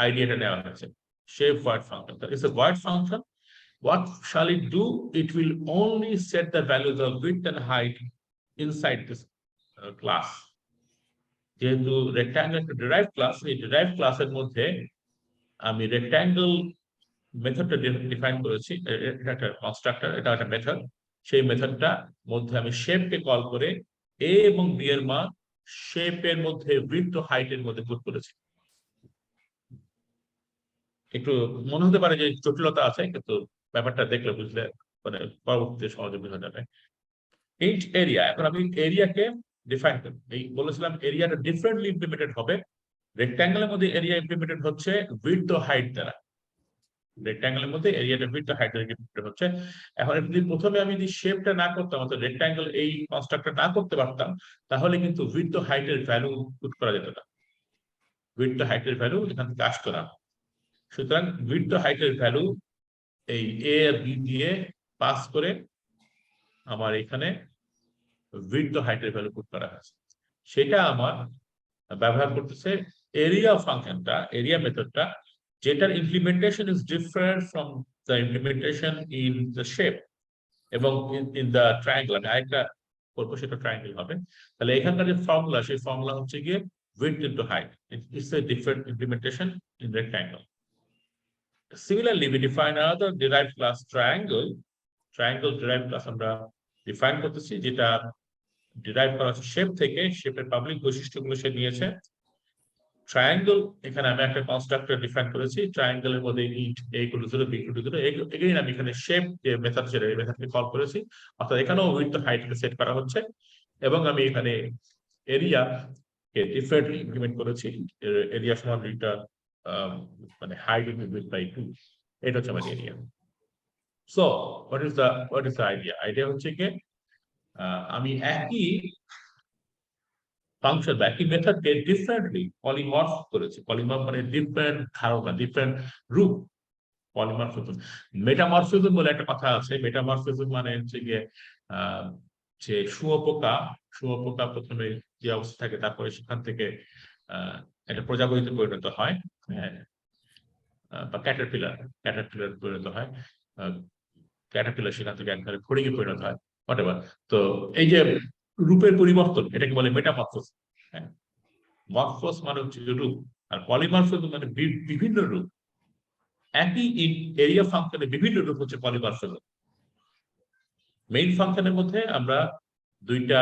আইডিয়াটা নেওয়া হয়েছে। Shape void function, it's a void function. What shall it do? It will only set the values of width and height inside this class. যেহেতু রেক্ট্যাঙ্গেল একটা ডিরাইভড ক্লাস, এই ডিরাইভড ক্লাসের মধ্যে আমি রেক্ট্যাঙ্গেল মেথডটা ডিফাইন করেছি, এটা একটা কনস্ট্রাক্টর, এটা একটা মেথড। সেই মেথডটা মধ্যে আমি শেপকে কল করে এ এবং বি এর মান শেপের মধ্যে উইডথ ও হাইটের মধ্যে পুট করেছি। একটু মনে হতে পারে যে জটিলতা আছে, কিন্তু ব্যাপারটা দেখলে বুঝলে মানে পরবর্তীতে সহজে বোঝা যাবে। ইন্ট এরিয়া, এখন আমি এরিয়াকে ডিফাইন করব। এই বলেছিলাম এরিয়াটা ডিফারেন্টলি ইমপ্লিমেন্টেড হবে। রেক্ট্যাঙ্গেলের মধ্যে এরিয়া ইমপ্লিমেন্টেড হচ্ছে উইডথ ও হাইট দ্বারা। রেক্ট্যাঙ্গেলের মধ্যে এরিয়াটা উইডথ ও হাইট দ্বারা ইমপ্লিমেন্টেড হচ্ছে। এখন যদি প্রথমে আমি যদি শেপটা না করতাম, অর্থাৎ রেক্ট্যাঙ্গেল এই কনস্ট্রাক্টটা না করতে পারতাম, তাহলে কিন্তু উইডথ ও হাইটের ভ্যালু পুট করা যেত না। উইডথ ও হাইটের ভ্যালু এখান থেকে আসতো না। সুতরাং উইডথ ও হাইটের ভ্যালু এই এ আর বি দিয়ে পাস করে আমার এখানে উইডথ ও হাইটের ভ্যালু পুট করা হয়েছে। সেটা আমার ব্যবহার করতেছে এরিয়া ফাংশনটা, এরিয়া মেথডটা, যেটার implementation is different from the implementation in the shape এবং ইন দ্য ট্রায়াঙ্গেল। আমি আরেকটা করবো, সেটা ট্রায়াঙ্গেল হবে। তাহলে এখানকার যে ফর্মুলা, সেই ফর্মুলা হচ্ছে গিয়ে width into height. It's a different implementation in rectangle. Similarly, we define another derived class triangle. Triangle derived class আমরা define করতেছি, যেটা derive করা হচ্ছে শেপ থেকে। শেপের পাবলিক বৈশিষ্ট্যগুলো সে নিয়েছে। ট্রায়াঙ্গেল, এখানে আমি একটা কনস্ট্রাক্টর ডিফাইন করেছি। ট্রায়াঙ্গেলের মধ্যে int a equal to 0, b equal to 0, again আমি এখানে শেপ যে মেথড, সেটা এই মেথডকে কল করেছি। অর্থাৎ এখানেও উইডথ হাইট সেট করা হচ্ছে, এবং আমি এখানে এরিয়া কে ডিফারেন্টলি ইমপ্লিমেন্ট করেছি। এরিয়া সমান রিটার্ন মানে হাইট ইনটু উইডথ বাই 2, এটা হচ্ছে আমার area. So what is the idea? Idea হচ্ছে কি আমি একই ফাংশন বা একই মেথডকে ডিফারেন্টলি পলিমর্ফ করেছি। পলিমর্ফ মানে ডিফারেন্ট ধারণা, ডিফারেন্ট রূপ। পলিমর্ফিজম, মেটামরফিজম বলে একটা কথা আছে। মেটামরফিজম মানে হচ্ছে গিয়ে যে শুঁয়োপোকা প্রথমে যে অবস্থা থাকে, তারপরে সেখান থেকে একটা প্রজাপতিতে পরিণত হয়, বা ক্যাটারপিলার পরিণত হয়। ক্যাটারপিলার সেখান থেকে একবারে ফড়িংয়ে পরিণত হয়, হোয়াটএভার। তো এই যে রূপের পরিবর্তন, এটাকে বলে মেটামরফোস। হ্যাঁ, মরফোস মানে হচ্ছে রূপ, আর পলিমরফিজম মানে বিভিন্ন রূপ। একই এরিয়া ফাংশনে বিভিন্ন রূপ হচ্ছে পলিমরফিজম। মেইন ফাংশনের মধ্যে আমরা দুইটা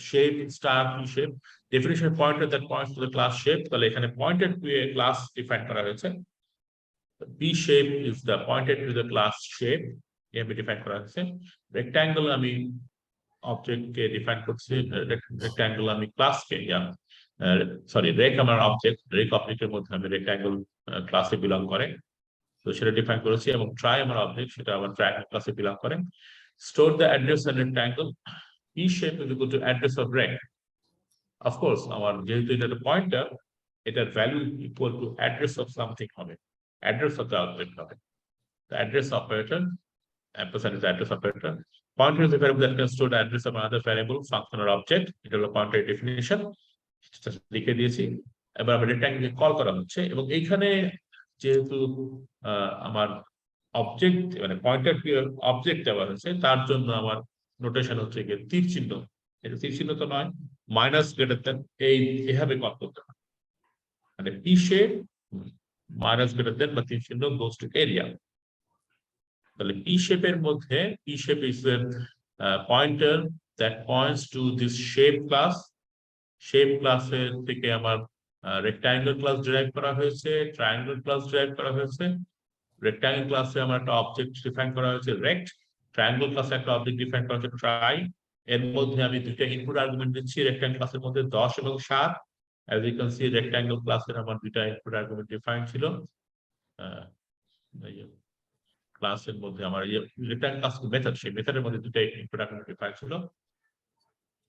shape star p shape definition pointer that points to the class shape, তাহলে এখানে pointed to a class define করা হয়েছে। p shape is the pointed to the class shape, এভাবে ডিফাইন করা হয়েছে। রেক্ট্যাঙ্গেল আমি অবজেক্ট কে ডিফাইন করছি, রেক্ট্যাঙ্গেল আমি ক্লাস কে রেক আমার অবজেক্ট, রেক অবজেক্টের মধ্যে আমি রেক্ট্যাঙ্গেল ক্লাসে বিলং করে, তো সেটা ডিফাইন করেছি। এবং ট্রাই আমার অবজেক্ট, সেটা আবার ট্রায়াঙ্গেল ক্লাসে বিলং করে। Store the address and rectangle, p shape is equal to address of rect. Of course, আমার যেহেতু এটা একটা পয়েন্টার, এটার value equal to address of something হবে, অ্যাড্রেস অফ দ্য অবজেক্ট হবে। The address operator, ampersand is the address operator. Pointer is a variable that can store the address of another variable, function or object. এটা হলো pointer definition, লিখে দিয়েছি। এবার আমরা রেক্ট্যাঙ্গেলকে call করা হচ্ছে, এবং এইখানে যেহেতু আমার অবজেক্ট মানে পয়েন্টার অবজেক্ট দেওয়া হয়েছে, তার জন্য আমার নোটেশন হচ্ছে গিয়ে তীর চিহ্ন। এটা তীর চিহ্ন তো নয়, মাইনাস গ্রেটার দেন, এইভাবে কল করতে হবে। মানে P shape minus greater than বা তীর চিহ্ন গোস টু এরিয়া। তাহলে পি শেপের মধ্যে, P shape is pointer that points to this shape class. Shape ক্লাসের থেকে আমার রেক্ট্যাঙ্গেল ক্লাস ডিরাইভ করা হয়েছে, ট্রায়াঙ্গেল ক্লাস ডিরাইভ করা হয়েছে। রেক্ট্যাঙ্গেল ক্লাসে আমার একটা অবজেক্ট ডিফাইন করা হয়েছে রেক্ট, ট্রায়াঙ্গেল ক্লাসে একটা অবজেক্ট ডিফাইন করা হয়েছে ট্রাই। এর মধ্যে আমি দুইটা ইনপুট আর্গুমেন্ট দিচ্ছি রেক্ট্যাঙ্গেল ক্লাসের মধ্যে 10 এবং 7। as you can see rectangle ক্লাসের আমার দুইটা ইনপুট আর্গুমেন্ট ডিফাইন ছিল। ক্লাসের মধ্যে আমার এই রেক্ট্যাঙ্গেল ক্লাস মেথড, সেই মেথডের মধ্যে দুইটা ইনপুট আর্গুমেন্ট ডিফাইন ছিল।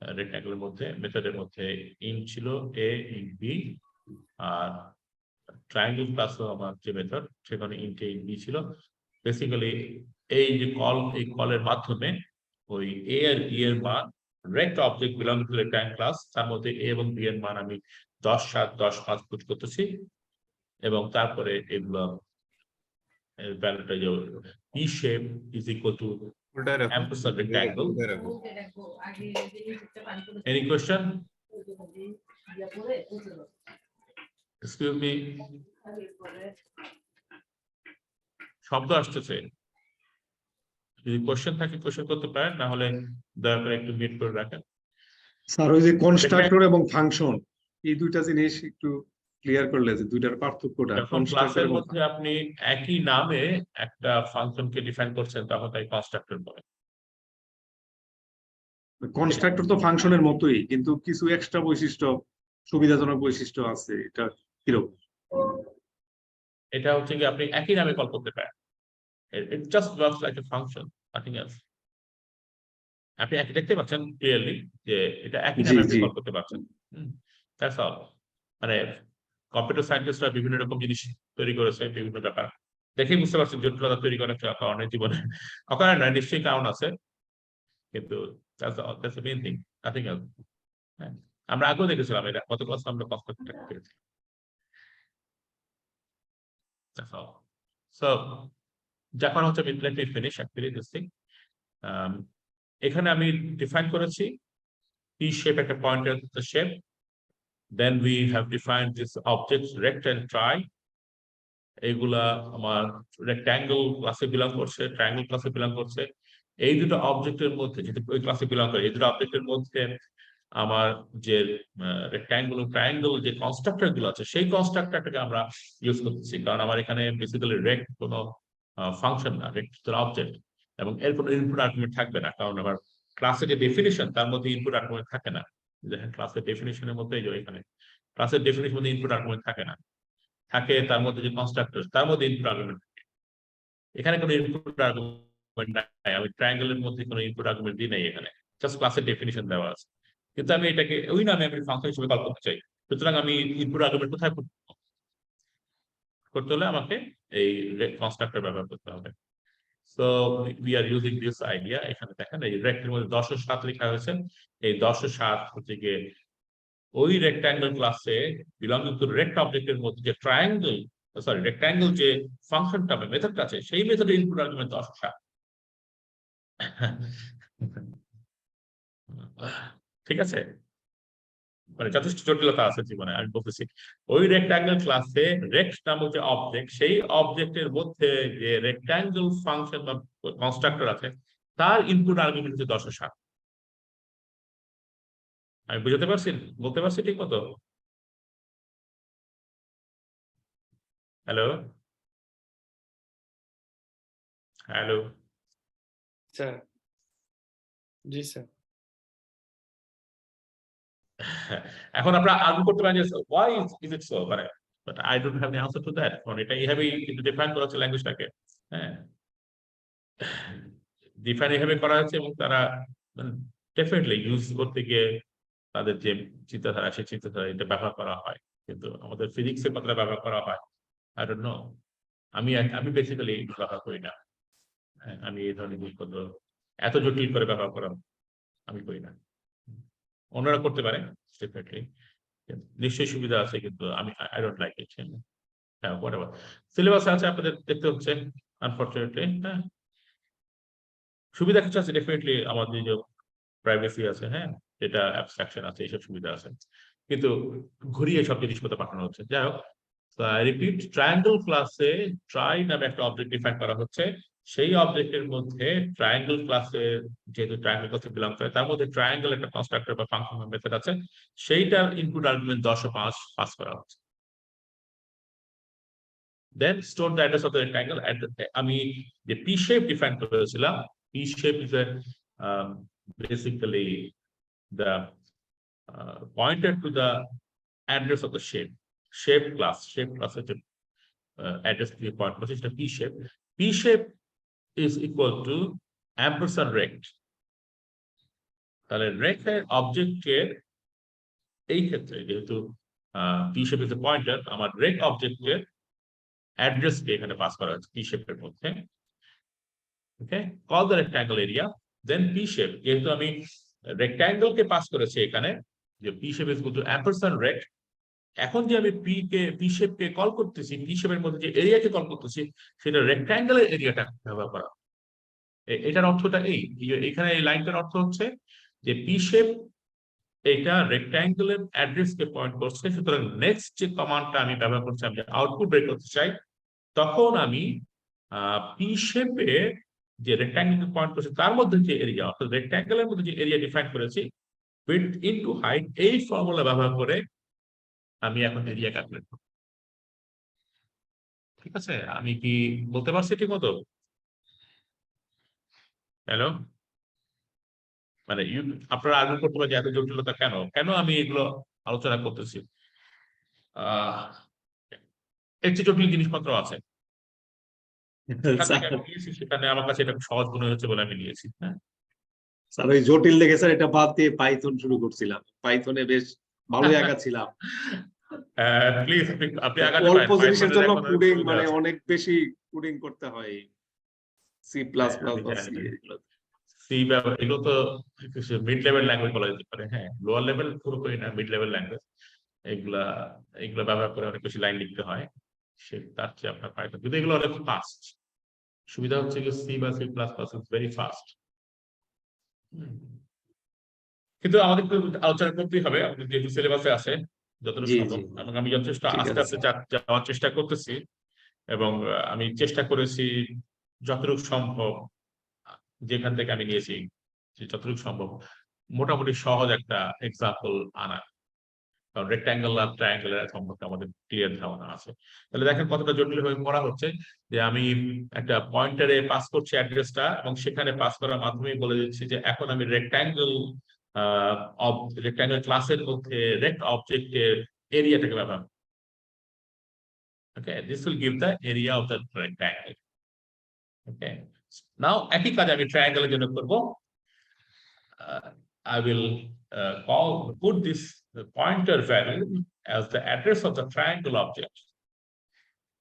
রেক্ট্যাঙ্গেলের মধ্যে মেথডের মধ্যে ইন্ট ছিল a int b, আর ট্রায়াঙ্গেল ক্লাসও আমার যে মেথড, সেখানে int a int b ছিল। বেসিক্যালি এই যে এই কলের মাধ্যমে ওই a আর b এর মান, rect object belong to rectangle class, তার মধ্যে a এবং b এর মান আমি 10, 7, 10, 5 পুট করতেছি, এবং তারপরে এগুলো ভ্যালুটা যে p shape is equal to ampersand rectangle. Any question? Excuse me. শব্দ আসতেছে, যদি কোশ্চেন থাকে কোশ্চেন করতে পারেন, না হলে দয়া করে একটু মিউট করে রাখেন। স্যার ওই যে কনস্ট্রাক্টর এবং ফাংশন, এই দুইটা জিনিস একটু ক্লিয়ার করলে যে দুইটার পার্থক্যটা যখন কনস্ট্রাক্টর ক্লাসের এবং মধ্যে আপনি একই নামে একটা ফাংশনকে ডিফাইন করছেন তখন তাই কনস্ট্রাক্টর বলে। কনস্ট্রাক্টর তো ফাংশনের মতোই, কিন্তু কিছু এক্সট্রা বৈশিষ্ট্য, সুবিধাজনক বৈশিষ্ট্য আছে, এটা কিরকম? এটা হচ্ছে কি আপনি একই নামে কল করতে পারেন, it just works like a function, nothing else. আপনি একই দেখতে পাচ্ছেন ক্লিয়ারলি যে এটা একই জি নামে আপনি জি। কল করতে পারছেন। That's all. মানে কম্পিউটার সায়েন্টিস্টরা বিভিন্ন রকম জিনিস তৈরি করেছে, বিভিন্ন ব্যাপার দেখেই বুঝতে পারছেন জটিলতা তৈরি করার একটা কারণের জীবনে অকারণ নয়, নিশ্চয়ই কারণ আছে, কিন্তু that's the main thing, nothing else. হ্যাঁ, আমরা আগেও দেখেছিলাম এটা, গত ক্লাসে আমরা কনস্ট্রাক্টর পেয়েছি। That's all. So, যখন হচ্ছে let me finish actually this thing. এখানে আমি ডিফাইন করেছি P shape একটা পয়েন্টের the shape. Then we have defined this objects rect and tri. এইগুলা আমার রেক্ট্যাঙ্গেল ক্লাসে বিলং করছে, ট্রায়াঙ্গেল ক্লাসে বিলং করছে। এই দুটো অবজেক্টের মধ্যে, যেহেতু ওই ক্লাসে বিলং করে, এই দুটো অবজেক্টের মধ্যে আমার যে রেক্ট্যাঙ্গেল ও ট্রায়াঙ্গেল যে কনস্ট্রাক্টর গুলো আছে, সেই কনস্ট্রাক্টরটাকে আমরা ইউজ করতেছি, কারণ আমার এখানে বেসিক্যালি রেক্ট কোনো ফাংশন না, রেক্ট অবজেক্ট, এবং এর কোনো ইনপুট আর্গুমেন্ট থাকবে না, কারণ আমার ক্লাসের যে ডেফিনিশন তার মধ্যে ইনপুট আর্গুমেন্ট থাকে না। দেখেন ক্লাসের ডেফিনিশনের মধ্যে এখানে ক্লাসের ডেফিনিশন মধ্যে ইনপুট আর্গুমেন্ট থাকে না, থাকে তার মধ্যে যে কনস্ট্রাক্টর তার মধ্যে ইনপুট আর্গুমেন্ট থাকে। এখানে কোনো ইনপুট আর্গুমেন্ট নাই, আমি ট্রায়াঙ্গেলের মধ্যে কোনো ইনপুট আর্গুমেন্ট দিই নাই, এখানে জাস্ট ক্লাসের ডেফিনিশন দেওয়া আছে, কিন্তু আমি এটাকে ওই নামে আমি ফাংশন হিসেবে কল করতে চাই। সুতরাং আমি ইনপুট আর্গুমেন্ট কোথায় করতে হলে আমাকে এই কনস্ট্রাক্টর ব্যবহার করতে হবে। So we are using this idea. এখানে দেখেন এই রেক্টের মধ্যে 10 ও 7 লেখা হয়েছে, এই 10 ও 7 হচ্ছে গিয়ে ওই রেক্ট্যাঙ্গেল ক্লাসে বিলঙ্গিং টু রেক্ট অবজেক্টের মধ্যে যে ট্রায়াঙ্গেল, সরি রেক্ট্যাঙ্গেল যে ফাংশনটা বা মেথডটা আছে, সেই মেথডের ইনপুট আর্গুমেন্ট 10 ও 7। ঠিক আছে, মানে যথেষ্ট জটিলতা আছে জীবনে, আমি বলতেছি ওই রেক্ট্যাঙ্গেল ক্লাসে রেক্ট নামক যে অবজেক্ট, সেই অবজেক্টের মধ্যে যে রেক্ট্যাঙ্গেল ফাংশন বা কনস্ট্রাক্টর আছে, তার ইনপুট আর্গুমেন্ট হচ্ছে 10 ও 7। আমি বুঝতে পারছি, বলতে পারছি ঠিক মতো? হ্যালো হ্যালো স্যার, জি স্যার। এখন আমরা আর্গু করতে পারি যে why is it so, মানে but I don't have the answer to that, কারণ এটা এইভাবেই কিন্তু ডিফাইন করা হচ্ছে ল্যাঙ্গুয়েজটাকে। হ্যাঁ, ডিফাইন এইভাবে করা হচ্ছে, এবং তারা ডেফিনেটলি ইউজ করতে গিয়ে তাদের যে চিন্তাধারা, সেই চিন্তাধারা এটা ব্যবহার করা হয়, কিন্তু আমাদের ফিজিক্সের কতটা ব্যবহার করা হয় আই ডোন্ট নো। আমি বেসিক্যালি ব্যবহার করি না। হ্যাঁ, আমি এই ধরনের জিনিসপত্র এত জটিল করে ব্যবহার করা আমি করি না। অন্যরা করতে পারে ডেফিনেটলি, নিশ্চয়ই সুবিধা আছে, কিন্তু আমি আই ডোন্ট লাইক ইট। হ্যাঁ, হোয়াটএভার সিলেবাসে আছে আপনাদের দেখতে হচ্ছে, আনফরচুনেটলি। হ্যাঁ, সুবিধা কিছু আছে ডেফিনেটলি, আমাদের যে প্রাইভেসি আছে, হ্যাঁ, যেটা অ্যাবস্ট্রাকশন আছে, এইসব সুবিধা আছে, কিন্তু ঘুরিয়ে সব জিনিসপত্র পাঠানো হচ্ছে। যাই হোক, রিপিট ট্রায়াঙ্গেল ক্লাসে ট্রাই নামে একটা অবজেক্ট ডিফাইন করা হচ্ছে, সেই অবজেক্টের মধ্যে ট্রায়াঙ্গেল ক্লাসে, যেহেতু ট্রায়াঙ্গেল ক্লাসে বিলং করে, তার মধ্যে ট্রায়াঙ্গেল একটা কনস্ট্রাক্টর বা ফাংশন মেথড আছে, সেইটার ইনপুট আর্গুমেন্ট 10 ও 5 পাস করা হচ্ছে। Then store the address of the rectangle. আমি যে P shape define করেছিলাম, P shape is a basically the pointer to the address of the shape class হচ্ছে address to the point করছে, সেটা P shape. P shape is equal to ampersand rect. তাহলে rect এর অবজেক্টের এই ক্ষেত্রে যেহেতু P shape is a pointer, আমার rect অবজেক্টের অ্যাড্রেস কে এখানে পাস করা হচ্ছে P শেপের মধ্যে। Okay, call the rectangle area, then P shape, যেহেতু আমি রেক্ট্যাঙ্গেল কে পাস করেছি এখানে, যে P shape is equal to ampersand rect, এখন যে আমি P শেপ কে কল করতেছি, P শেপের মধ্যে যে এরিয়াকে কল করতেছি, সেটা রেক্ট্যাঙ্গেলের এরিয়াটা ব্যবহার করা। এটার অর্থটা এইখানে এই লাইনটার অর্থ হচ্ছে যে P শেপ এটা রেক্ট্যাঙ্গেলের অ্যাড্রেস কে পয়েন্ট করছে, সুতরাং নেক্সট যে কমান্ডটা আমি ব্যবহার করছি, আমি আউটপুট বের করতে চাই, তখন আমি পি শেপে যে রেক্ট্যাঙ্গেল পয়েন্ট করছে তার মধ্যে যে এরিয়া, অর্থাৎ রেক্ট্যাঙ্গেলের মধ্যে যে এরিয়া ডিফাইন করেছি, width into height, এই ফর্মুলা ব্যবহার করে আমি এখন এরিয়া ক্যালকুলেট করব। ঠিক আছে, আমি কি বলতে পারছি ঠিক মতো? হ্যালো, মানে আপনারা আগে করতে পারেন যে এত জটিলতা কেন কেন আমি এগুলো আলোচনা করতেছি? এর চেয়ে জটিল জিনিসপত্র আছে, যেখান থেকে আমি নিয়েছি সেখানে আমার কাছে এটা সহজ মনে হচ্ছে বলে আমি নিয়েছি। হ্যাঁ, স্যার ওই জটিল লেগে স্যার এটা বাদ দিয়ে পাইথন শুরু করছিলাম, পাইথনে বেশ ভালোই একা ছিলাম। প্লিজ আপনি আগাতে অল্প পারেন, জিনিসের পাইথনের জন্য এখন অনেক কোডিং সুবিধা মানে আছে। অনেক বেশি কোডিং করতে হয়, সি প্লাস হ্যাঁ, প্লাস আমি বা জানি সি না। এগুলো। সি এগুলো তো মিড লেভেল ল্যাঙ্গুয়েজ বলা যেতে পারে। হ্যাঁ, লোয়ার লেভেল পুরোপুরি না, মিড লেভেল ল্যাঙ্গুয়েজ। এগুলা এগুলো ব্যবহার করে অনেক বেশি লাইন লিখতে হয়, সে তার চেয়ে আপনার পাইথন, কিন্তু এগুলো অনেক ফাস্ট। সুবিধা হচ্ছে যে সি বা C plus plus is very fast. কিন্তু আমাদের একটু আলোচনা করতেই হবে, আমাদের যেহেতু সিলেবাসে আছে যতটুকু জি সম্ভব, জি এবং আমি যথেষ্ট ঠিক আস্তে আছে আস্তে স্যার। যাওয়ার চেষ্টা করতেছি। এবং আমি চেষ্টা করেছি যতটুকু সম্ভব, যেখান থেকে আমি নিয়েছি যে যতটুকু সম্ভব মোটামুটি সহজ একটা এক্সাম্পল আনা, কারণ রেক্ট্যাঙ্গেল আর ট্রায়াঙ্গেলের সম্পর্কে আমাদের ক্লিয়ার ধারণা আছে। তাহলে দেখেন কতটা জটিল হয়ে পড়া হচ্ছে, যে আমি একটা পয়েন্টারে পাস করছি অ্যাড্রেসটা, এবং সেখানে পাস করার মাধ্যমে বলে দিচ্ছি যে এখন আমি রেক্ট্যাঙ্গেল ক্লাসের মধ্যে রেক্ট অবজেক্টের এরিয়াটাকে ব্যবহার। Okay, this will give the area of the rectangle. Okay, now একই কাজ আমি ট্রায়াঙ্গেলের জন্য করবো। I will put this pointer value as the address of the triangle object.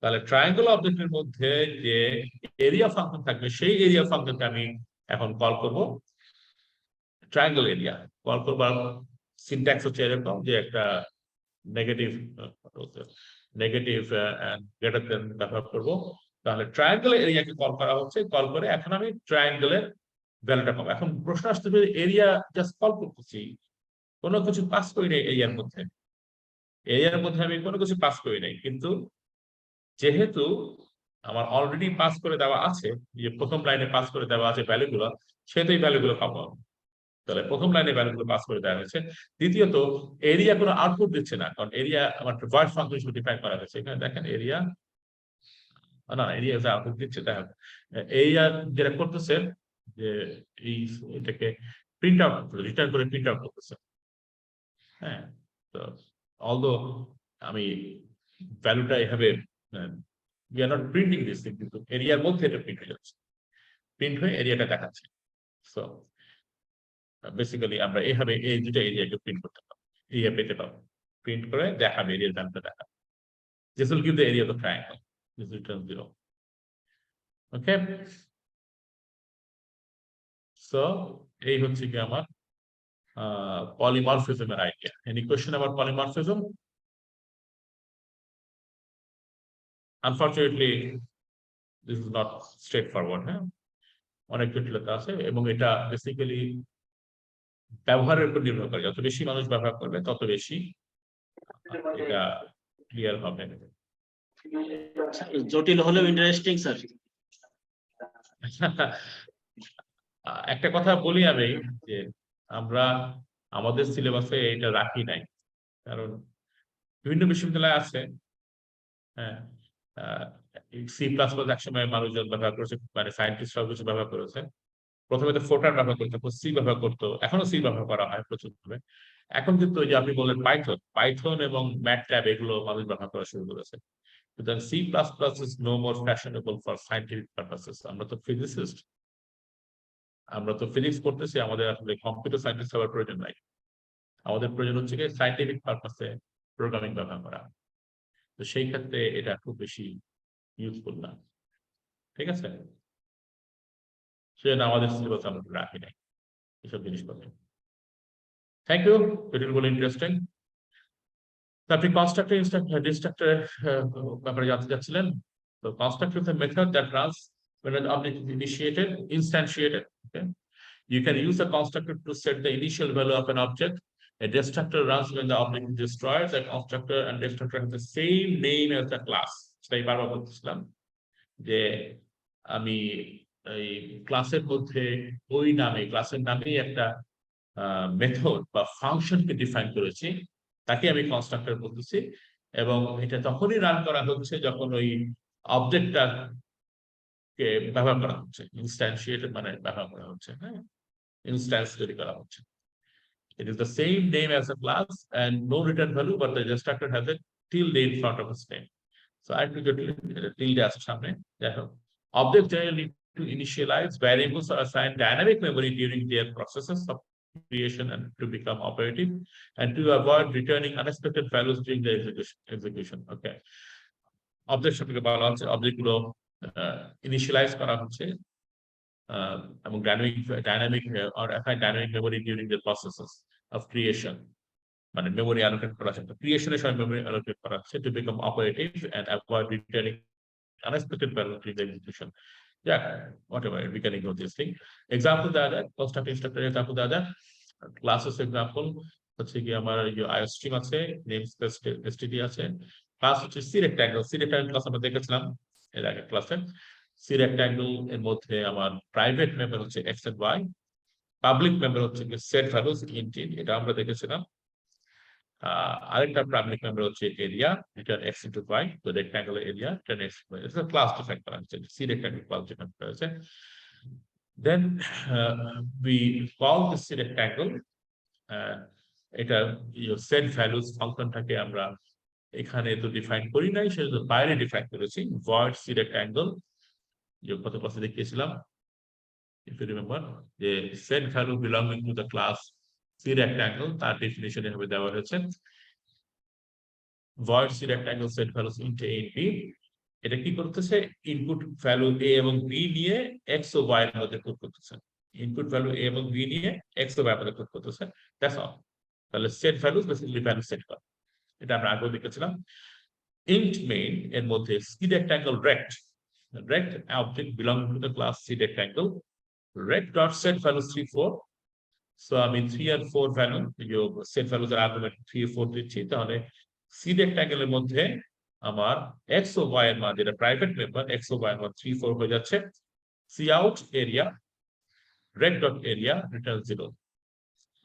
তাহলে ট্রায়াঙ্গেল অবজেক্টের মধ্যে যে এরিয়া ফাংশন থাকবে সেই এরিয়া ফাংশনকে আমি এখন কল করব ট্রায়াঙ্গেল এরিয়া। কল করবার সিনট্যাক্স হচ্ছে এরকম যে একটা নেগেটিভ গ্রেটার দেন ব্যবহার করব। তাহলে ট্রায়াঙ্গেল এরিয়াকে কল করা হচ্ছে, কল করে এখন আমি ট্রায়াঙ্গেলের ভ্যালুটা পাবো। এখন প্রশ্ন আসতে পারে এরিয়া জাস্ট কল করতেছি, কোনো কিছু পাস করি নাই এরিয়ার মধ্যে, এরিয়ার মধ্যে আমি কোনো কিছু পাস করি নাই, কিন্তু যেহেতু আমার অলরেডি পাস করে দেওয়া আছে, যে প্রথম লাইনে পাস করে দেওয়া আছে ভ্যালুগুলো, সেহেতু এই ভ্যালুগুলো পাবো। তাহলে প্রথম লাইনে ভ্যালুগুলো পাস করে দেওয়া হয়েছে। দ্বিতীয়ত এরিয়া কোনো আউটপুট দিচ্ছে না, কারণ এরিয়া আমার ভয়েড ফাংশন হিসেবে ডিফাইন করা হয়েছে। এখানে দেখেন এরিয়া, না এরিয়া আউটপুট দিচ্ছে, দেখেন এরিয়া যেটা করতেছে যে এই এটাকে প্রিন্ট আউট রিটার্ন করে প্রিন্ট আউট করতেছে। হ্যাঁ, তো অলদো আমি ভ্যালুটা এভাবে we are not printing this thing, কিন্তু এরিয়ার মধ্যে এটা প্রিন্ট হয়ে যাচ্ছে, প্রিন্ট হয়ে এরিয়াটা দেখাচ্ছে। সো বেসিক্যালি আমরা এইভাবে এই দুটো এরিয়াকে প্রিন্ট করতে পারবো, এরিয়া পেতে পারবো, প্রিন্ট করে দেখাবে এরিয়ার ভ্যালুটা দেখাবে। This will give the area of the triangle. This will return 0. Okay, so এই হচ্ছে কি আমার polymorphism এর idea. Any question about polymorphism? Unfortunately, this is not straightforward. হ্যাঁ, অনেক জটিলতা আছে, এবং এটা বেসিক্যালি ব্যবহারের উপর নির্ভর করে। যত বেশি মানুষ ব্যবহার করবে তত বেশি এটা ক্লিয়ার হবে। জটিল হলেও ইন্টারেস্টিং স্যার। একটা কথা বলি আমি, যে আমরা আমাদের সিলেবাসে এটা রাখি নাই, কারণ বিভিন্ন বিশ্ববিদ্যালয় আছে। হ্যাঁ, সি প্লাস প্লাস একসময় মানুষজন ব্যবহার করেছে, মানে সায়েন্টিস্টরাও কিছু ব্যবহার করেছে। প্রথমে তো ফোটার ব্যবহার করতো, সি ব্যবহার করতো, এখনো সি ব্যবহার করা হয় প্রচুর ভাবে। এখন কিন্তু ওই যে আপনি বললেন পাইথন এবং ম্যাটল্যাব এগুলো মানুষ ব্যবহার করা শুরু করেছে। সুতরাং C plus plus is no more fashionable for scientific purposes. আমরা তো ফিজিসিস্ট, আমরা তো ফিজিক্স করতেছি, আমাদের আসলে কম্পিউটার সায়েন্টিস্ট হওয়ার প্রয়োজন নাই। আমাদের প্রয়োজন হচ্ছে কি সায়েন্টিফিক পারপাসে প্রোগ্রামিং ব্যবহার করা। তো সেই ক্ষেত্রে এটা খুব বেশি ইউজফুল না। ঠিক আছে, সেজন্য আমাদের সিলেবাস আমরা রাখি নাই এসব জিনিসপত্র। Thank you, it will be interesting. আপনি কনস্ট্রাক্টর ডিস্ট্রাক্টর ব্যাপারে জানতে চাচ্ছিলেন। তো constructor is a method that runs when an object is initiated, instantiated. Okay? You can use a constructor to set the initial value of an object. A destructor runs when the object is destroyed. The constructor and destructor have the same name as the class. সেটাই বারবার বলতেছিলাম যে আমি এই ক্লাসের মধ্যে ওই নামে, ক্লাসের নামেই একটা মেথড বা ফাংশনকে ডিফাইন করেছি তাকে আমি কনস্ট্রাক্টর বলতেছি, এবং এটা তখনই রান করা হচ্ছে যখন ওই অবজেক্টটা কে ব্যবহার করা হচ্ছে, ইনস্ট্যান্সিয়েট মানে ব্যবহার করা হচ্ছে, হ্যাঁ, ইনস্ট্যান্স তৈরি করা হচ্ছে। It is the same name as a class and no return value, but the constructor has a tilde in front of its name. So I have to get tilde as সামনে। দেখো, objects generally need to initialize variables or assign dynamic memory during their processes of creation and to become operative, and to avoid returning unexpected values during the execution. Okay. Object সম্পর্কে বলা হচ্ছে, object গুলো initialise করা হচ্ছে এবং dynamic or assign dynamic memory during the processes of creation, মানে memory allocate করা হচ্ছে, ক্রিয়েশনের সময় মেমোরি অ্যালোকেট করা হচ্ছে to become operative and avoid returning unexpected value during the execution. Yeah, whatever, we can ignore this thing. Example দেওয়া যায়, constructor instructor example দেওয়া যায়, classes example হচ্ছে কি আমার iostream আছে, namespace std আছে, ক্লাস হচ্ছে c rectangle ক্লাস আমরা দেখেছিলাম এর আগে ক্লাসে। c rectangle এর মধ্যে আমার প্রাইভেট মেম্বার হচ্ছে x and y, public member হচ্ছে কি set values int, এটা আমরা দেখেছিলাম। আরেকটা পাবলিক মেম্বার হচ্ছে area, return x into y, তো rectangular area return x into y, এটা ক্লাস ডিফাইন করা হচ্ছে, c rectangle ক্লাস ডিফাইন করা হয়েছে। Then we call this c rectangle, এটা set values ফাংশনটাকে আমরা এখানে তো ডিফাইন করি নাই, সেটা বাইরে ডিফাইন করেছি, void c rectangle, যে কত ক্লাসে দেখিয়েছিলাম if you remember, যে set value belonging to the class c rectangle তার ডেফিনিশনে হবে দেওয়া হয়েছে void c rectangle set values into a and b, এটা কি করতেছে, ইনপুট ভ্যালু a এবং b নিয়ে x ও y এর মধ্যে পুট করতেছে, ইনপুট ভ্যালু a এবং b নিয়ে x ও y এর মধ্যে পুট করতেছে, দ্যাটস অল। তাহলে set values basically value set করা, এটা আমরা আগেও দেখেছিলাম। int main এর মধ্যে c rectangle rect object belonging to the class c rectangle, rect dot set values 3 4, so আমি 3 and 4 ভ্যালু সেট ভ্যালুস এর আর্গুমেন্ট 3 4 দিচ্ছি, তাহলে c rectangle এর মধ্যে আমার x ও y এর মান, যেটা প্রাইভেট মেম্বার x ও y এর মান 3 4 হয়ে যাচ্ছে, cout area rect dot area return 0,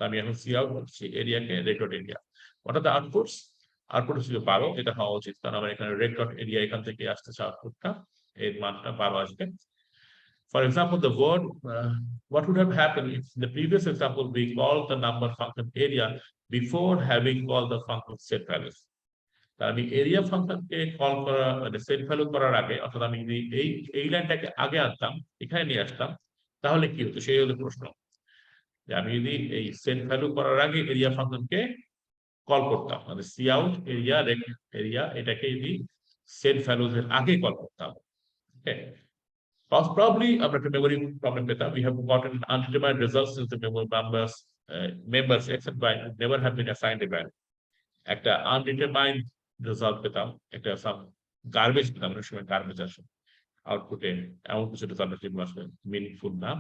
আমি এখন cout করছি এরিয়াকে rect dot area, what are the outputs? Output হচ্ছে 12, এটা হওয়া উচিত, কারণ আমার এখানে rect dot area এখান থেকে আসতেছে, আউটপুটটা এর মানটা 12 আসবে। For example, the word what would have happened if in the previous example we called the number function area before having called the function set values? আমি এরিয়া ফাংশনকে কল করা মানে সেট ভ্যালু করার আগে, অর্থাৎ আমি যদি এই লাইনটাকে আগে আনতাম, এখানে নিয়ে আসতাম, তাহলে কি হতো, সেই হলো প্রশ্ন। যে আমি যদি এই সেট ভ্যালু করার আগে এরিয়া ফাংশনকে কল করতাম, মানে সি আউট এরিয়া এরিয়া, এটাকে যদি সেট ভ্যালুজ এর আগে কল করতাম, ওকে, probably আমরা একটা মেমোরি প্রবলেম পেতাম, we have gotten undetermined results since the memory members x and y never have been assigned a value, একটা আনডিটারমাইন্ড রেজাল্ট পেতাম, একটা সাম গার্বেজ পেতাম, অনেক সময় গার্বেজ আসে আউটপুটে, এমন কিছু রেজাল্ট যেগুলো আসলে মিনিংফুল না।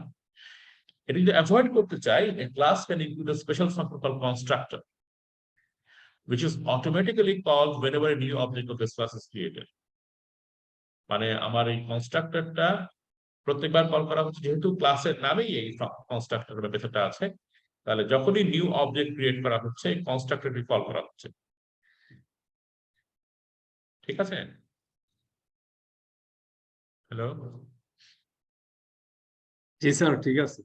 এটা যদি অ্যাভয়েড করতে চাই, a class can include a special function called constructor, which is automatically called whenever a new object of this class is created. মানে আমার এই কনস্ট্রাক্টরটা প্রত্যেকবার কল করা হচ্ছে, যেহেতু ক্লাসের নামেই এই কনস্ট্রাক্টর বা মেথডটা আছে, তাহলে যখনই নিউ অবজেক্ট ক্রিয়েট করা হচ্ছে, এই কনস্ট্রাক্টরটি কল করা হচ্ছে, ঠিক আছে? হ্যালো, জি স্যার, ঠিক আছে।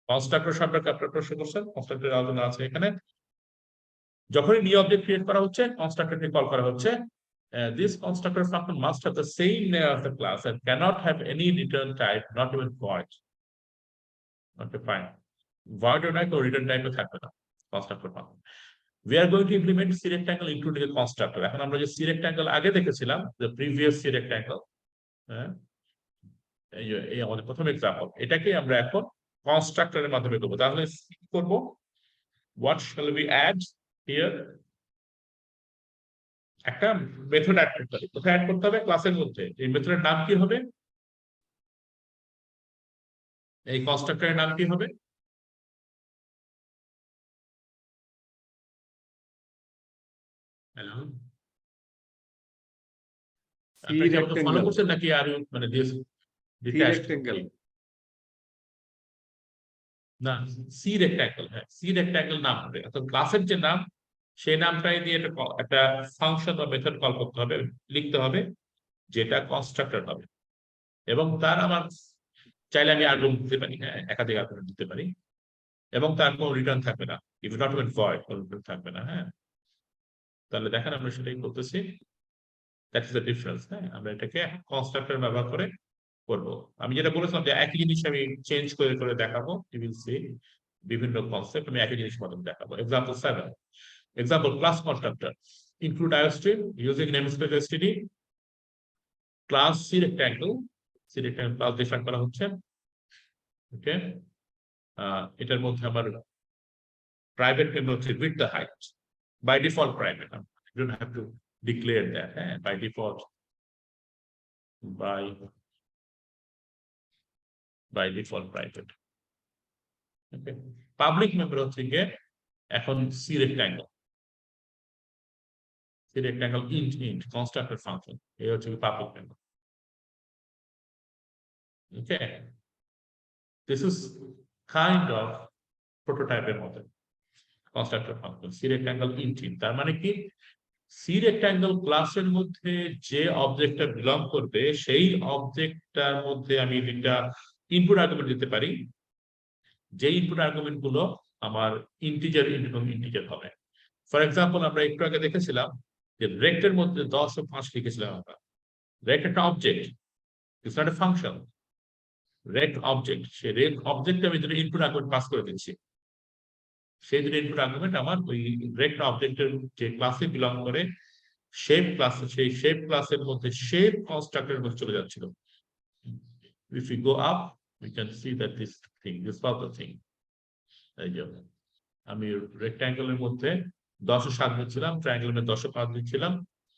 কনস্ট্রাক্টর সম্পর্কে আপনার প্রশ্ন করছেন, কনস্ট্রাক্টর আলোচনা আছে এখানে। যখনই নিউ অবজেক্ট ক্রিয়েট করা হচ্ছে, কনস্ট্রাক্টরকে কল করা হচ্ছে, this constructor function must have the same name as the class and cannot have any return type, not even void. Okay, fine. Void or not, or return type থাকবে না constructor function. We are going to implement C rectangle including a constructor. এখন আমরা যে C rectangle আগে দেখেছিলাম, the previous C rectangle, এই আমাদের প্রথম এক্সাম্পল, এটাকে আমরা এখন কনস্ট্রাক্টরের মাধ্যমে করবো। তাহলে কি করব, what shall we add here? একটা মেথড অ্যাড করতে হবে। কোথায় অ্যাড করতে হবে? ক্লাসের মধ্যে। এই মেথডের নাম কি হবে? এই কনস্ট্রাক্টরের নাম কি হবে? হ্যালো, আপনি কি আমাকে ফলো করছেন নাকি আর মানে দিতে আসছেন? না, সি রেক্ট্যাঙ্গেল, হ্যাঁ সি রেক্ট্যাঙ্গেল নাম হবে, অর্থাৎ ক্লাসের যে নাম সেই নামটাই দিয়ে একটা ফাংশন বা মেথড কল করতে হবে, লিখতে হবে, যেটা কনস্ট্রাক্টর হবে। এবং তার আমার চাইলে আমি আর্গুমেন্ট দিতে পারি, হ্যাঁ একাধিক আর্গুমেন্ট দিতে পারি, এবং তার কোনো রিটার্ন থাকবে না, ইফ নট ইভেন ভয়েড, কোনো রিটার্ন থাকবে না। হ্যাঁ, তাহলে দেখেন আমরা সেটাই করতেছি, দ্যাট ইজ দ্য ডিফারেন্স। হ্যাঁ, আমরা এটাকে কনস্ট্রাক্টর ব্যবহার করে করবো। আমি যেটা বলেছিলাম যে একই জিনিস আমি চেঞ্জ করে করে দেখাবো, ইউ উইল সি বিভিন্ন কনসেপ্ট আমি একই জিনিস মতন দেখাবো। Example 7, example class constructor include iostream using namespace std class c rectangle class define করা হচ্ছে। ওকে, এটার মধ্যে আমার প্রাইভেট মেম্বার হচ্ছে with the height, by default private, you don't have to declare that, হ্যাঁ by default, by default private. Okay, public member হচ্ছে গিয়ে এখন c rectangle int constructor function, এই হচ্ছে public member. Okay, this is kind of প্রোটোটাইপের মতো constructor function C rectangle int, তার মানে কি সি রেক্ট্যাঙ্গেল ক্লাসের মধ্যে যে অবজেক্টটা বিলং করবে সেই অবজেক্টটার মধ্যে আমি একটা ইনপুট আর্গুমেন্ট দিতে পারি, যে ইনপুট আর্গুমেন্ট গুলো আমার ইন্টিজার এবং ইন্টিজার হবে। ফর এক্সাম্পল আমরা একটু আগে দেখেছিলাম যে রেক্টের মধ্যে 10 ও 5 লিখেছিলাম আমরা। রেক্ট একটা object, it's not a function, rect object, সেই রেক্ট অবজেক্টে আমি যদি ইনপুট আর্গুমেন্ট পাস করে দিচ্ছি, সেই দুটো ইনপুট আর্গুমেন্ট আমার ওই রেক্ট অবজেক্টের যে ক্লাসে বিলং করে শেপ ক্লাস, সেই শেপ ক্লাসের মধ্যে শেপ কনস্ট্রাক্টরের মধ্যে চলে যাচ্ছিল। If we go up, we can see that this was the thing. এই যে আমি রেক্ট্যাঙ্গেলের মধ্যে 10 ও 7 দিচ্ছিলাম, ট্রায়াঙ্গেলের মধ্যে 10 ও 5 দিচ্ছিলাম,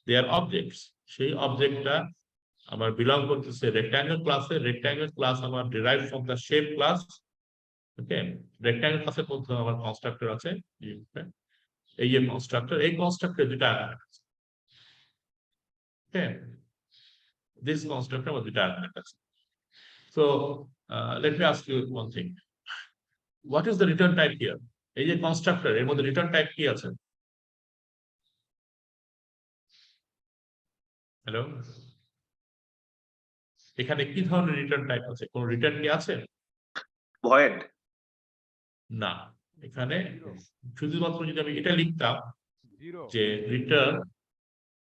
দে আর অবজেক্টস। সেই অবজেক্টটা আমার বিলং করতেছে রেক্ট্যাঙ্গেল ক্লাসে, রেক্ট্যাঙ্গেল ক্লাস আমার derive from the shape class. Okay, rectangle ক্লাসের মধ্যে আমার কনস্ট্রাক্টর আছে, এই যে কনস্ট্রাক্টর, এই কনস্ট্রাক্টর যেটা this constructor was the diagonal. So let me ask you one thing. What is the return type here? এই যে কনস্ট্রাক্টর, এর মধ্যে রিটার্ন টাইপ কি আছে? হ্যালো, এখানে কি ধরনের রিটার্ন টাইপ আছে? কোন রিটার্ন কি আছে? ভয়েড না, এখানে শুধুমাত্র যদি আমি এটা লিখতাম যে রিটার্ন,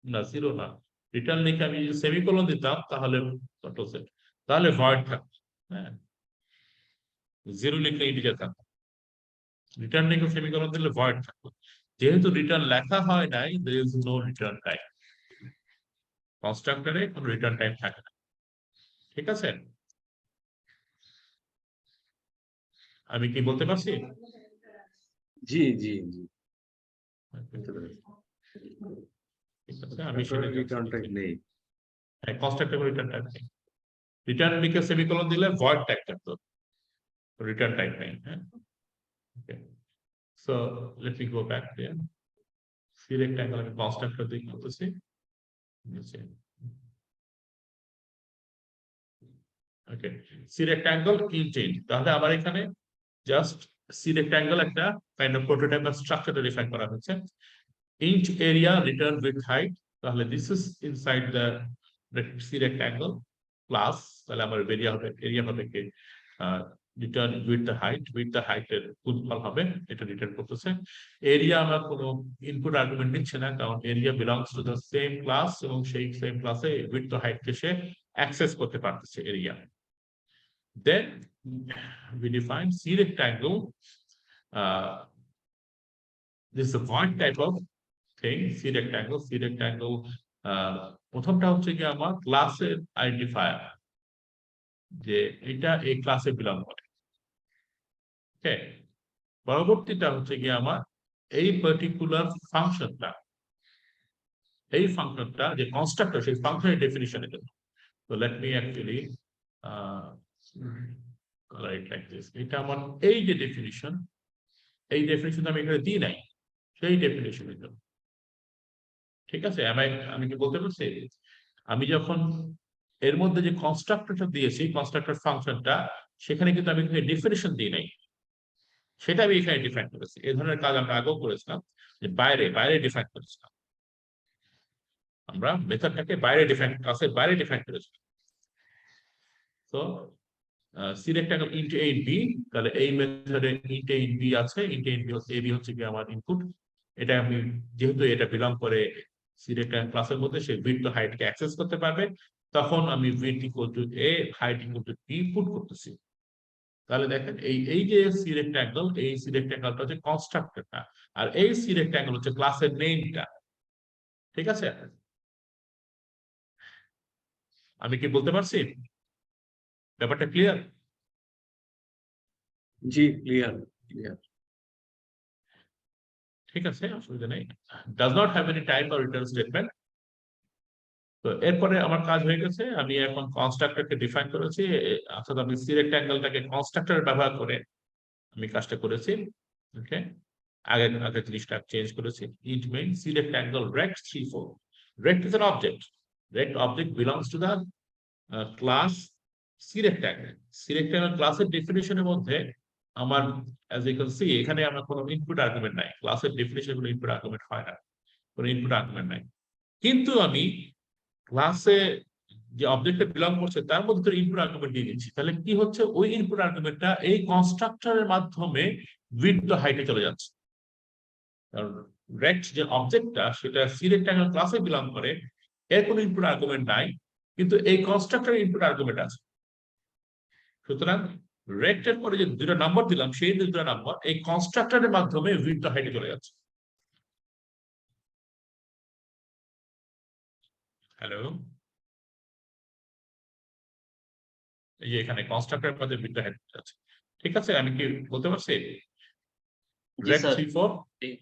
না জিরো না, রিটার্ন লিখে আমি যদি সেমিকোলন দিতাম তাহলে তাহলে ভয়েড থাকতো। হ্যাঁ, জিরো লিখলে ইন্টিজার থাকতো, রিটার্ন লিখে সেমিকোলন দিলে ভয়েড থাকতো। যেহেতু রিটার্ন লেখা হয় নাই, there is no return type, কনস্ট্রাক্টরে কোনো রিটার্ন টাইপ থাকে না। ঠিক আছে, আমি কি বলতে পারছি? জি জি জি, ঠিক আছে, আমি সেটা রিটার্ন টাইপ নেই। হ্যাঁ, কনস্ট্রাক্টরে রিটার্ন টাইপ নেই, রিটার্ন লিখে সেমিকোলন দিলে ভয়েড টাইপ থাকতো, রিটার্ন টাইপ নেই। হ্যাঁ, okay, so let me go back there. C rectangle আমি কনস্ট্রাক্টর দিয়ে করতেছি। ওকে, সি রেক্ট্যাঙ্গেল ইন্ট, তাহলে আমার এখানে জাস্ট সি রেক্ট্যাঙ্গেল একটা কাইন্ড অফ প্রোটোটাইপ বা স্ট্রাকচারটা ডিফাইন করা হয়েছে। int area return with height, তাহলে this is inside the c rectangle class, তাহলে আমার এরিয়া হবে কি return with the height এর গুণফল হবে, এটা রিটার্ন করতেছে। এরিয়া আমার কোনো ইনপুট আর্গুমেন্ট নিচ্ছে না, কারণ area belongs to the same class, এবং সেই সেম ক্লাসে with the height K say access করতে পারতেছে area. Then we define c rectangle, this is a void type of thing, c rectangle প্রথমটা হচ্ছে কি আমার ক্লাসের আইডেন্টিফায়ার, যে এটা এই ক্লাসে বিলং করে। ওকে, পরবর্তীটা হচ্ছে কি আমার এই পার্টিকুলার ফাংশনটা, যে কনস্ট্রাক্টর, সেই ফাংশনের ডেফিনিশনের জন্য। তো let me actually right like this, এটা আমার এই যে ডেফিনিশন, এই ডেফিনিশন আমি এখানে দিই নাই, সেই ডেফিনিশনের জন্য। ঠিক আছে, আমি কি বলতে পারছি? আমি যখন এর মধ্যে যে কনস্ট্রাক্টরটা দিয়েছি, কনস্ট্রাক্টর ফাংশনটা, সেখানে কিন্তু আমি ডেফিনিশন দিই নাই, সেটা আমি এখানে ডিফাইন করেছি। এই ধরনের কাজ আমরা আগেও করেছিলাম, যে বাইরে বাইরে ডিফাইন করেছিলাম, আমরা মেথডটাকে বাইরে ডিফাইন, ক্লাসের বাইরে ডিফাইন করেছিলাম। তো C rectangle into A B, তাহলে এই মেথডে ইনটু এ বি আছে, ইনটু এ বি হচ্ছে, এ বি হচ্ছে কি আমার ইনপুট। এটা আমি যেহেতু এটা বিলং করে সি রেক্টাঙ্গেল ক্লাসের মধ্যে, সে উইডথ হাইট কে অ্যাক্সেস করতে পারবে, তখন আমি width equal to a, height equal to b put করতেছি। তাহলে দেখেন এই এই যে সি রেক্টাঙ্গেল, এই সি রেক্টাঙ্গেলটা হচ্ছে কনস্ট্রাক্টরটা, আর এই সি রেক্টাঙ্গেল হচ্ছে ক্লাসের নেমটা। ঠিক আছে, আমি কি বলতে পারছি? ব্যাপারটা ক্লিয়ার? জি, ক্লিয়ার ক্লিয়ার। ঠিক আছে, অসুবিধা নেই। Does not have any type or return statement. তো এরপরে আমার কাজ হয়ে গেছে, আমি এখন কনস্ট্রাক্টরকে ডিফাইন করেছি, অর্থাৎ আমি সি রেক্টাঙ্গেলটাকে কনস্ট্রাক্টর ব্যবহার করে আমি কাজটা করেছি। ওকে, আগে আগে জিনিসটা চেঞ্জ করেছি। ইট main C rectangle rect 3 4. Rect is an object. Rect object belongs to the class C rectangle. C rectangle ক্লাসের ডেফিনিশনের মধ্যে আমার, as you can see, এখানে আমার কোনো ইনপুট আর্গুমেন্ট নাই। ক্লাসের ডেফিনিশন কোনো ইনপুট আর্গুমেন্ট হয় না, কোনো ইনপুট আর্গুমেন্ট নাই। কিন্তু আমি ক্লাসে যে অবজেক্টটা বিলং করছে তার মধ্যে ইনপুট আর্গুমেন্ট দিয়ে দিচ্ছি। তাহলে কি হচ্ছে, ওই ইনপুট আর্গুমেন্টটা এই কনস্ট্রাক্টরের মাধ্যমে উইডথ হাইটে চলে যাচ্ছে। কারণ রেক্ট যে অবজেক্টটা, সেটা সি রেক্টাঙ্গেল ক্লাসে বিলং করে, এর কোনো ইনপুট আর্গুমেন্ট নাই, কিন্তু এই কনস্ট্রাক্টরের ইনপুট আর্গুমেন্ট আছে। সুতরাং রেক্টের পরে যে দুটো নাম্বার দিলাম, সেই দুটো নাম্বার এই কনস্ট্রাক্টরের মাধ্যমে উইডথ হাইটে চলে যাচ্ছে। হ্যালো, এই যে এখানে কনস্ট্রাক্টরের মধ্যে উইডথ হাইটে যাচ্ছে। ঠিক আছে, আমি কি বলতে পারছি? জি রেক্ট স্যার, 3 4।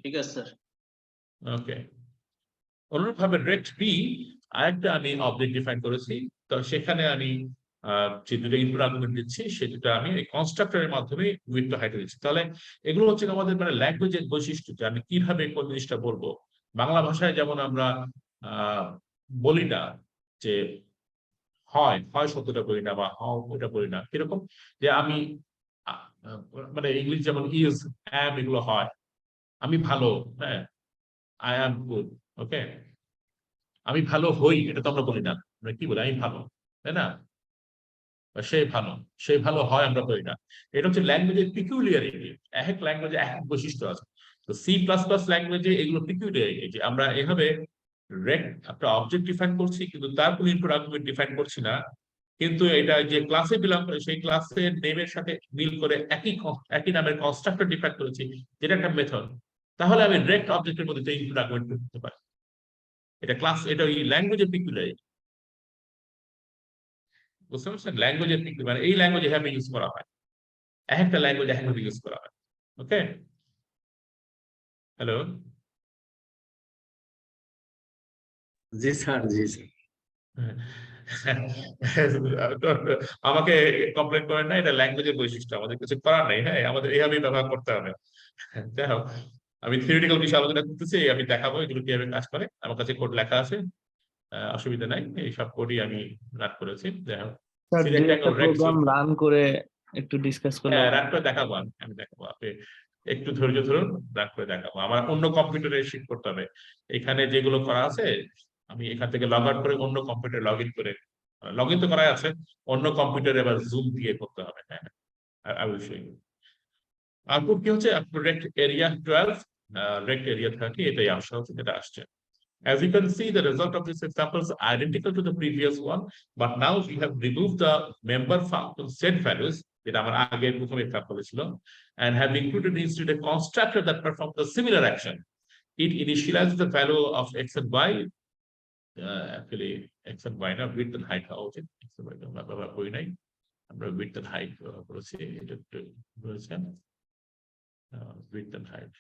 ঠিক আছে স্যার। ওকে, অনুরূপভাবে রেক্ট বি আরেকটা আমি অবজেক্ট ডিফাইন করেছি। তো সেখানে আমি যে দুটো ইনপুট আর্গুমেন্ট দিচ্ছি, সেটা আমি এই কনস্ট্রাক্টরের মাধ্যমে উইডথ হাইট দিচ্ছি। তাহলে এগুলো হচ্ছে আমাদের মানে ল্যাঙ্গুয়েজের বৈশিষ্ট্য, যে আমি কিভাবে কোন জিনিসটা বলবো। বাংলা ভাষায় যেমন আমরা বলি না যে হয় হয় শব্দটা বলি না, বা হাও ওটা বলি না, কিরকম যে আমি মানে ইংলিশ যেমন ইজ, অ্যাম, এগুলো হয়। আমি ভালো, হ্যাঁ, আই অ্যাম গুড। ওকে, আমি ভালো হই, এটা তো আমরা বলি না। আমরা কি বলি? আমি ভালো, তাই না? বা সে ভালো, সে ভালো হয়, আমরা বলি না। এটা হচ্ছে ল্যাঙ্গুয়েজের পিকুলিয়ারিটি। এক ল্যাঙ্গুয়েজে এক বৈশিষ্ট্য আছে। তো সি প্লাস প্লাস ল্যাঙ্গুয়েজে এগুলো পিকুলিয়ারিটি, যে আমরা এভাবে একটা অবজেক্ট ডিফাইন করছি, কিন্তু তার কোনো ইনপুট আর্গুমেন্ট ডিফাইন করছি না, কিন্তু এটা যে ক্লাসে বিলং করে সেই ক্লাসের নেমের সাথে মিল করে একই নামের কনস্ট্রাক্টর ডিফাইন করেছি, যেটা একটা মেথড। তাহলে আমি রেক্ট অবজেক্টের মধ্যে ইনপুট আর্গুমেন্ট করতে পারি। এটা ক্লাস, এটা ওই ল্যাঙ্গুয়েজের পিকুলিয়ারিটি। বুঝতে পারছেন? ল্যাঙ্গুয়েজের মানে এই ল্যাঙ্গুয়েজ এভাবে ইউজ করা হয়, একটা ল্যাঙ্গুয়েজ একভাবে ইউজ করা হয়। ওকে, হ্যালো, জি স্যার, জি স্যার। আমাকে কমপ্লেন করেন না, এটা ল্যাঙ্গুয়েজের বৈশিষ্ট্য, আমাদের কিছু করার নেই। হ্যাঁ, আমাদের এইভাবেই ব্যবহার করতে হবে। যাই হোক, আমি থিওরিটিক্যাল বিষয়ে আলোচনা করতেছি, আমি দেখাবো এগুলো কিভাবে কাজ করে। আমার কাছে কোড লেখা আছে, অসুবিধা নাই, এইসব কোডই আমি রান করেছি। যাই হোক, স্যার দুই একটা সিলেক্ট প্রোগ্রাম রান করে একটু ডিসকাস করলে হ্যাঁ, রান করে দেখাবো, আমি দেখাবো। আপনি একটু ধৈর্য ধরুন, রান করে দেখাবো। আমার অন্য কম্পিউটারে শিফট করতে হবে। এখানে যেগুলো করা আছে, আমি এখান থেকে লগ আউট করে অন্য কম্পিউটারে লগ ইন করে, লগ ইন তো করা আছে, অন্য কম্পিউটারে এবার জুম দিয়ে করতে হবে। হ্যাঁ, I will show you. Output কি হচ্ছে? রেক্ট এরিয়া 12, রেক্ট এরিয়া 30, এটাই আসা হচ্ছে, এটা আসছে। As you can see, the result of this example is identical to the previous one, but now we have removed the member function set values, যেটা আমার আগের প্রথম example ছিল, and have included instead a constructor that performs a similar action. It initializes the value of x and y, actually x and y না, width and height হওয়া উচিত, x and y আমরা ব্যবহার করি নাই, আমরা width and height ব্যবহার করেছি। এটা একটু রয়েছে width and height,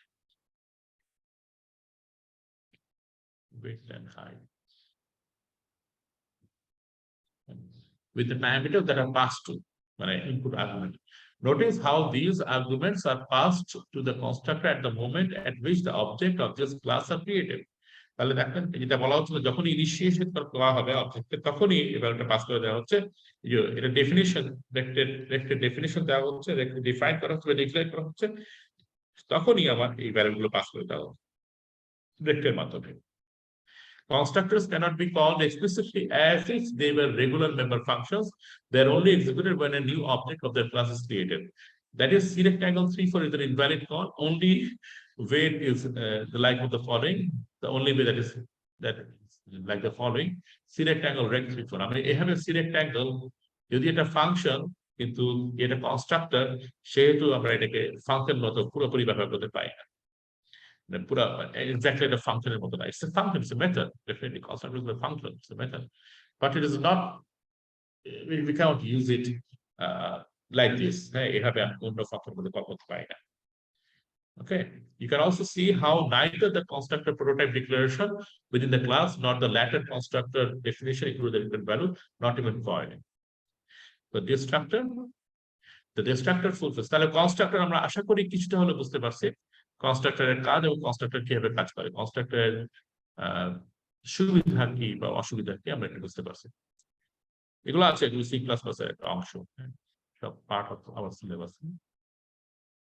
width and height with the parameters that are passed to input argument. Notice how these arguments are passed to the constructor at the moment at which the object of this class are created. তাহলে দেখেন যেটা বলা হচ্ছিল যখন initiation করা হবে অবজেক্টে তখনই এই ভ্যালুটা পাস করে দেওয়া হচ্ছে। যে এটা ডেফিনিশন রেক্টের ডেফিনিশন দেওয়া হচ্ছে, ডিফাইন করা হচ্ছে, ডিক্লেয়ার করা হচ্ছে, তখনই আমার এই ভ্যালুগুলো পাস করে দেওয়া হচ্ছে রেক্টের মাধ্যমে। Constructors cannot be called explicitly as if they were regular member functions. They are only executed when a new object of their class is created. That is, C rectangle 3 4 is an invalid call. Only way is the like of the following. The only way that is like the following. C rectangle rect 3 4. I mean, I have a C rectangle. যদি এটা function কিন্তু এটা constructor, সেহেতু আমরা এটাকে function মতো পুরোপুরি ব্যবহার করতে পাই না। পুরো exactly the function মতো না। It's a function, it's a method. Definitely, constructor is a function, it's a method. But it is not, we cannot use it like this. এভাবে আমি অন্য ফাংশন মধ্যে কল করতে পারি না। Okay, you can also see how neither the constructor prototype declaration within the class nor the latter constructor definition include the return value, not even void. So the destructor fulfills. তাহলে constructor আমরা আশা করি কিছুটা হলে বুঝতে পারছি কনস্ট্রাক্টরের কাজ এবং constructor কিভাবে কাজ করে, কনস্ট্রাক্টরের সুবিধা কি বা অসুবিধা কি আমরা এটা বুঝতে পারছি। এগুলো আছে, এগুলো C++ এর একটা অংশ, সব part of our syllabus.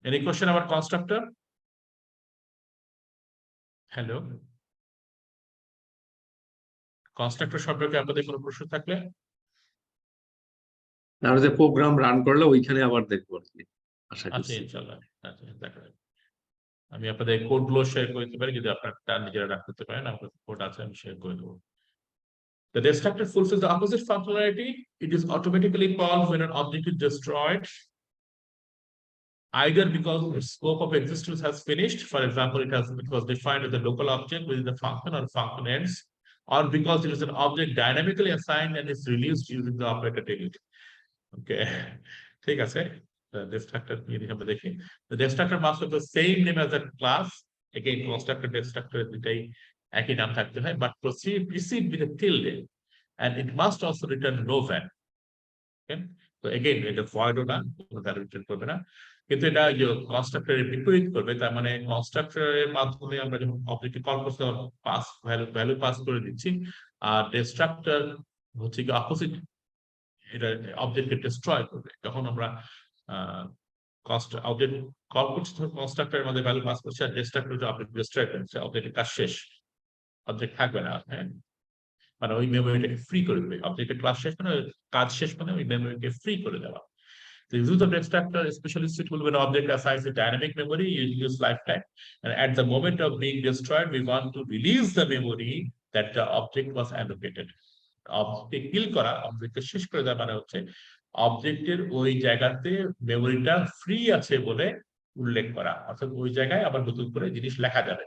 Any question আবার কনস্ট্রাক্টর? হ্যালো, কনস্ট্রাক্টর সম্পর্কে আপনাদের কোনো প্রশ্ন থাকলে? আর যে প্রোগ্রাম রান করলে ওইখানে আবার দেখবো আর কি, আশা আচ্ছা, করছি। ইনশাআল্লাহ। আচ্ছা, দেখা যাবে। আমি আপনাদের কোডগুলো শেয়ার করে দিতে পারি, যদি আপনারা নিজেরা রাখতে পারেন, আপনার কোড আছে আমি শেয়ার করে দেবো। The destructor fulfills the opposite functionality. It is automatically called when an object is destroyed, either because its scope of existence has finished, for example, it was defined as a local object within the function or function ends, or because it is an object dynamically assigned and is released using the operator delete. Okay, ঠিক আছে। The destructor যদি আমরা দেখি, the destructor must have the same name as the class. Again, constructor destructor দুটাই একই নাম থাকতে হয়, but precede with a tilde, and it must also return no value. Okay, so again এটা void ও না, কোনো ভ্যালু রিটার্ন করবে না, কিন্তু এটা যে কনস্ট্রাক্টরের বিপরীত করবে। তার মানে কনস্ট্রাক্টরের মাধ্যমে আমরা যখন অবজেক্টকে কল করছি পাস ভ্যালু পাস করে দিচ্ছি, আর ডিস্ট্রাক্টর হচ্ছে কি অপোজিট, এটা অবজেক্টকে ডিস্ট্রয় করবে। যখন আমরা অবজেক্ট কল করছি কনস্ট্রাক্টরের মধ্যে ভ্যালু পাস করছে, আর ডিস্ট্রাক্টর যে অবজেক্ট ডিস্ট্রয় করছে, অবজেক্টের কাজ শেষ, অবজেক্ট থাকবে না। হ্যাঁ, মানে ওই মেমোরিটাকে ফ্রি করে দেবে, অবজেক্টের ক্লাস শেষ মানে কাজ শেষ মানে ওই মেমোরিকে ফ্রি করে দেওয়া। The use of destructor is especially suitable when object assigns a dynamic memory in use lifetime, and at the moment of being destroyed, we want to release the memory that the object was allocated. Object kill করা, অবজেক্টকে শেষ করে দেওয়া মানে হচ্ছে অবজেক্টের ওই জায়গাতে মেমোরিটা free আছে বলে উল্লেখ করা, অর্থাৎ ওই জায়গায় আবার নতুন করে জিনিস লেখা যাবে।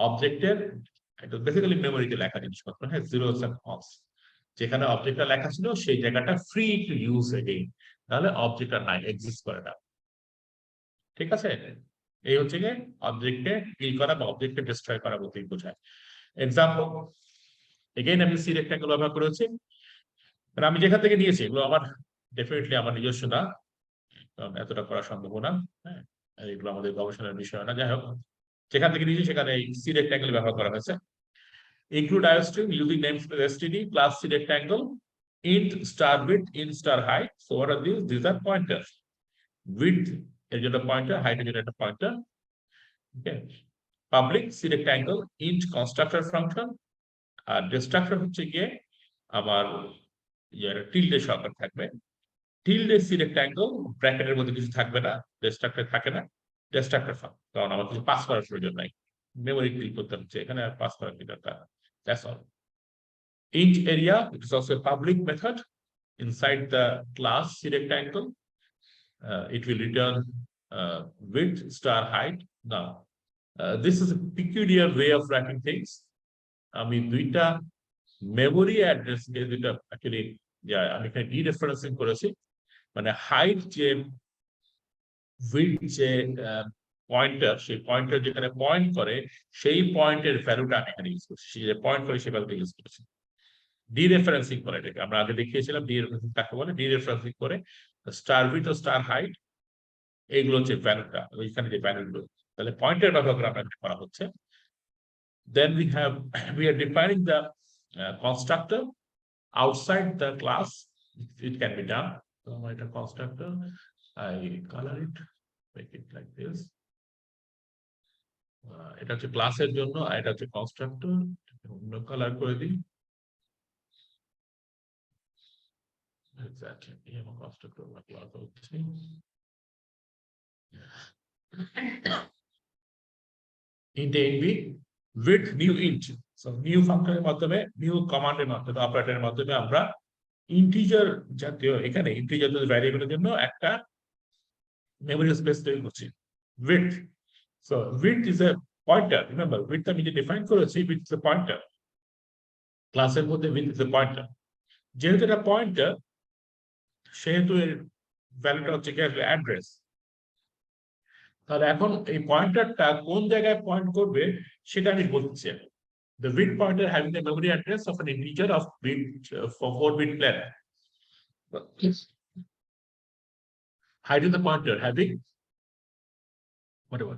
অবজেক্টের বেসিক্যালি মেমোরিতে লেখা জিনিসপত্র, হ্যাঁ, জিরোস এন্ড ওয়ানস, যেখানে অবজেক্টটা লেখা ছিল সেই জায়গাটা ফ্রি টু ইউজ এগেইন, তাহলে অবজেক্টটা নাই, এক্সিস্ট করে না। ঠিক আছে, এই হচ্ছে গিয়ে অবজেক্টকে কিল করা বা অবজেক্টকে ডিস্ট্রয় করা বলতেই বোঝায়। এক্সাম্পল, এগেইন আমি সি রেক্ট্যাঙ্গেল ব্যবহার করেছি, আমি যেখান থেকে নিয়েছি এগুলো আমার ডেফিনেটলি আমার নিজস্ব না, এতটা করা সম্ভব না। হ্যাঁ, এগুলো আমাদের গবেষণার বিষয় না। যাই হোক, যেখান থেকে নিয়েছি সেখানে এই সি রেক্ট্যাঙ্গেল ব্যবহার করা হয়েছে। Include iostream using namespace std class C rectangle int star width int star height. So what are these? These are pointers. Width is a pointer, height is a pointer. Okay. Public C rectangle int constructor function. Destructor হচ্ছে গিয়ে আমার tilde সহকারে থাকবে। Tilde C rectangle ব্র্যাকেটের মধ্যে কিছু থাকবে না, destructor থাকে না, destructor ফাংশন, কারণ আমার কিছু পাস করার প্রয়োজন নাই, মেমোরি ক্লিক করতে হচ্ছে, এখানে আর পাস করার কিছু দরকার। That's all. Int area, it is also a public method inside the class C rectangle. It will return width star height. Now, this is a peculiar way of writing things. I mean, দুইটা memory address কে দুইটা actually, আমি এখানে dereferencing করেছি, মানে height যে width যে pointer, সেই pointer যেখানে পয়েন্ট করে সেই পয়েন্টের ভ্যালুটা আমি এখানে ইউজ করছি, যে পয়েন্ট করে সেই ভ্যালুটা ইউজ করেছি। ডিরেফারেন্সিং করে এটাকে আমরা আগে দেখিয়েছিলাম, ডিরেফারেন্সিং কাকে বলে। ডিরেফারেন্সিং করে স্টার উইথ ও স্টার হাইট, এইগুলো হচ্ছে ভ্যালুটা, ওইখানে যে ভ্যালুগুলো, তাহলে পয়েন্টের ব্যবহার করে আপনাকে করা হচ্ছে। then we are defining the constructor outside the class. It can be done. So write a constructor. I color it, make it like this. এটা হচ্ছে ক্লাসের জন্য, আর এটা হচ্ছে কনস্ট্রাক্টর। অন্য কালার করে দিই। এক্স্যাক্টলি এমন কনস্ট্রাক্টর বা ক্লাস হচ্ছে int nb with new int. So new ফাংশনের মাধ্যমে, নিউ কমান্ডের মাধ্যমে, অপারেটরের মাধ্যমে আমরা ইন্টিজার জাতীয়, এখানে ইন্টিজার ভ্যারিয়েবলের জন্য একটা মেমরি স্পেস তৈরি করছি width. So width is a pointer. Remember, width আমি যে ডিফাইন করেছি, width is a pointer. ক্লাসের মধ্যে width is a pointer. যেহেতু এটা পয়েন্টার, সেহেতু এর ভ্যালুটা হচ্ছে কি অ্যাড্রেস। তাহলে এখন এই পয়েন্টারটা কোন জায়গায় পয়েন্ট করবে সেটা আমি বলছি। The width pointer having the memory address of an integer of bit for 4-bit length. Height of the pointer having whatever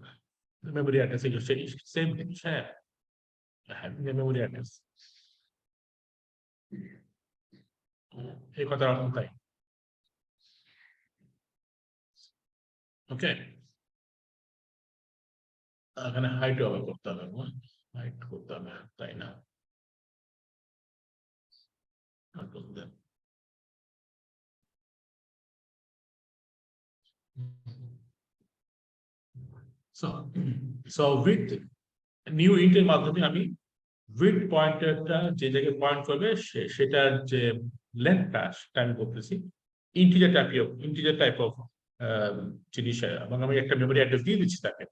the memory address is same thing, having the memory address. এই কথার অর্থ তাই। ওকে, এখানে height আবার করতে হবে, height করতে হবে, তাই না? So with new int এর মাধ্যমে আমি width পয়েন্টারটা যে জায়গায় পয়েন্ট করবে সেটার যে লেন্থটা সেটা আমি বলতেছি ইন্টিজার টাইপ অফ জিনিস, এবং আমি একটা মেমরি অ্যাড্রেস দিয়ে দিচ্ছি তাকে।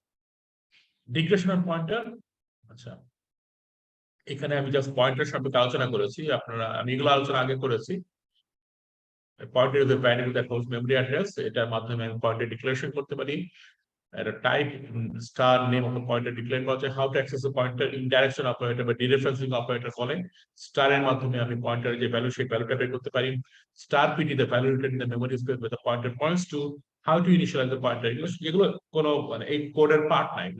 ডিক্লেরেশন অফ পয়েন্টার, আচ্ছা এখানে আমি জাস্ট পয়েন্টার সম্পর্কে আলোচনা করেছি, আমি এগুলো আলোচনা আগে করেছি। Pointer is a variable that holds memory address, এটার মাধ্যমে আমি পয়েন্টার ডিক্লারেশন করতে পারি। একটা type star name of pointer declare করা যায়। How to access the pointer, indirection operator বা ডিরেফারেন্সিং অপারেটর বলে। স্টারের মাধ্যমে আমি পয়েন্টারের যে ভ্যালু সেই ভ্যালুটা বের করতে পারি। Star pt the value written in the memory space with the pointer points to. How to initialize the pointer, এগুলো কোনো মানে এই কোডের পার্ট নাই।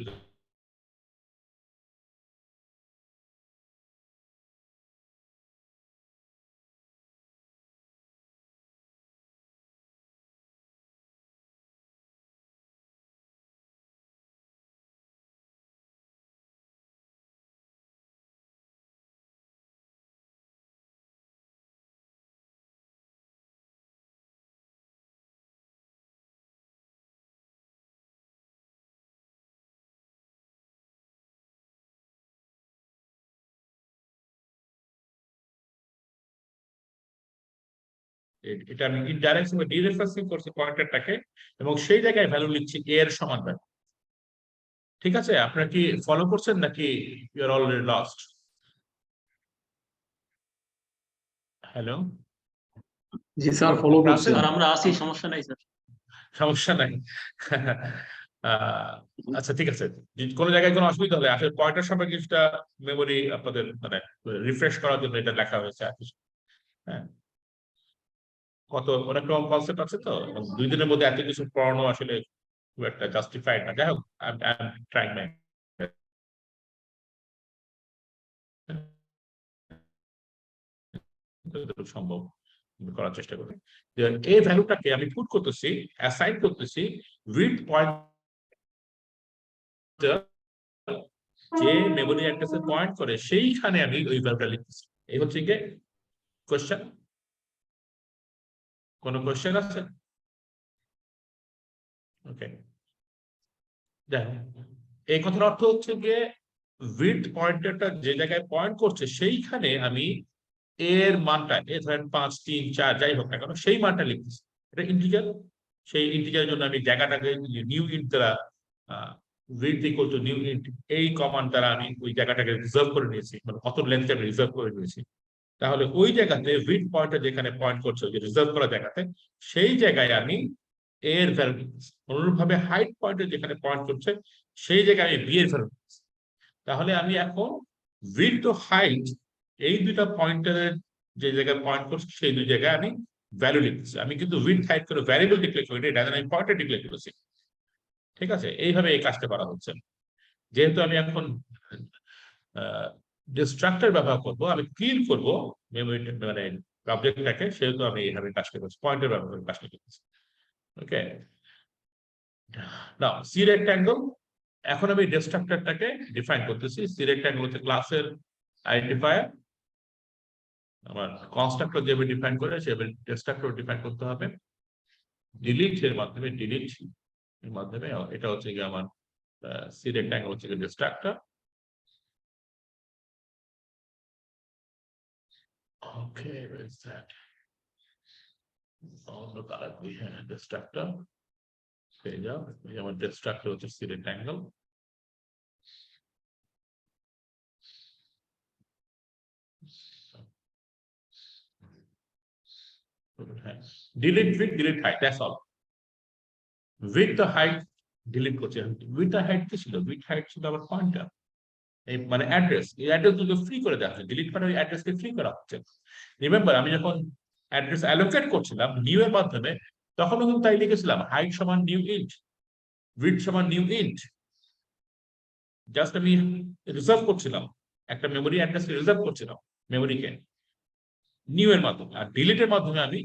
এটা আমি ইনডাইরেকশন বা ডিরেফারেন্সিং করছি পয়েন্টারটাকে, এবং সেই জায়গায় ভ্যালু লিখছি a এর সমান ভ্যালু। ঠিক আছে, আপনারা কি ফলো করছেন নাকি you are already lost? Hello, জি স্যার, ফলো করছি। স্যার আমরা আছি, সমস্যা নাই স্যার। সমস্যা নাই। আচ্ছা ঠিক আছে, কোনো জায়গায় কোনো অসুবিধা হলে আসলে পয়েন্টার সম্পর্কে কিছুটা মেমোরি আপনাদের মানে রিফ্রেশ করার জন্য এটা লেখা হয়েছে আর কিছু। হ্যাঁ, কত অনেক রকম কনসেপ্ট আছে, তো 2 দিনের মধ্যে এত কিছু পড়ানো আসলে খুব একটা জাস্টিফাইড না। যাই হোক, আই এম ট্রাইং মাই সম্ভব করার চেষ্টা করি। এই ভ্যালুটাকে আমি পুট করতেছি, অ্যাসাইন করতেছি উইথ পয়েন্টার যে মেমরি অ্যাড্রেসে পয়েন্ট করে সেইখানে আমি ওই ভ্যালুটা লিখতেছি। এই হচ্ছে কি কোশ্চেন? কোন কোশ্চেন আছে? ওকে, এই কথার অর্থ হচ্ছে গিয়ে উইথ পয়েন্টারটা যে জায়গায় পয়েন্ট করছে সেইখানে আমি এর মানটা, ধরেন 5 3 4 যাই হোক না কেন, সেই মানটা লিখতেছি। এটা ইন্টিজার, সেই ইন্টিজারের জন্য আমি জায়গাটাকে নিউ ইন্ট দ্বারা with equal to new int এই কমান্ড দ্বারা আমি ওই জায়গাটাকে রিজার্ভ করে নিয়েছি, মানে কত লেন্থে আমি রিজার্ভ করে নিয়েছি। তাহলে ওই জায়গাতে উইথ পয়েন্টার যেখানে পয়েন্ট করছে ওই যে রিজার্ভ করা জায়গাতে, সেই জায়গায় আমি এর ভ্যালু লিখতেছি। অনুরূপভাবে হাইট পয়েন্টার যেখানে পয়েন্ট করছে সেই জায়গায় আমি বি এর ভ্যালু লিখতেছি। তাহলে আমি এখন উইথ ও হাইট এই দুইটা পয়েন্টারের যে জায়গায় পয়েন্ট করছি সেই দুই জায়গায় আমি ভ্যালু লিখতেছি। আমি কিন্তু উইথ হাইট করে ভ্যারিয়েবল ডিক্লেয়ার করি, এটা আমি পয়েন্টার ডিক্লেয়ার করেছি। ঠিক আছে, এইভাবে এই কাজটা করা হচ্ছে। যেহেতু আমি এখন ডিস্ট্রাক্টর ব্যবহার করব, আমি ক্লিন করব মেমোরি মানে অবজেক্টটাকে, সেহেতু আমি এইভাবে কাজটা করছি, পয়েন্টার ব্যবহার করে কাজটা করছি। ওকে, নাও সি রেক্ট্যাঙ্গেল, এখন আমি ডিস্ট্রাক্টরটাকে ডিফাইন করতেছি। সি রেক্ট্যাঙ্গেল হচ্ছে ক্লাসের আইডেন্টিফায়ার, আমার কনস্ট্রাক্টর যেভাবে ডিফাইন করে সেভাবে ডিস্ট্রাক্টর ডিফাইন করতে হবে। ডিলিট এর মাধ্যমে, ডিলিট এর মাধ্যমে, এটা হচ্ছে কি আমার সি রেক্ট্যাঙ্গেল হচ্ছে কি destructor. Okay, where is that? অন্য কালার দিয়ে, হ্যাঁ, ডিস্ট্রাক্টর পেয়ে যাও। আমার ডিস্ট্রাক্টর হচ্ছে C rectangle. Delete width, delete height, that's all. Width the height delete করছি। উইথ দ্য হাইট কি ছিল? উইথ হাইট ছিল আবার পয়েন্টার, এই মানে অ্যাড্রেস। এই অ্যাড্রেস গুলো ফ্রি করে দেওয়া হচ্ছে, ডিলিট মানে ওই অ্যাড্রেসকে ফ্রি করা হচ্ছে। রিমেম্বার, আমি যখন অ্যাড্রেস অ্যালোকেট করছিলাম নিউ এর মাধ্যমে, তখনও কিন্তু তাই লিখেছিলাম হাইট সমান নিউ ইন্ট, উইথ সমান নিউ ইন্ট। জাস্ট আমি রিজার্ভ করছিলাম, একটা মেমোরি অ্যাড্রেসকে রিজার্ভ করছিলাম মেমোরিকে নিউ এর মাধ্যমে। আর ডিলিটের মাধ্যমে আমি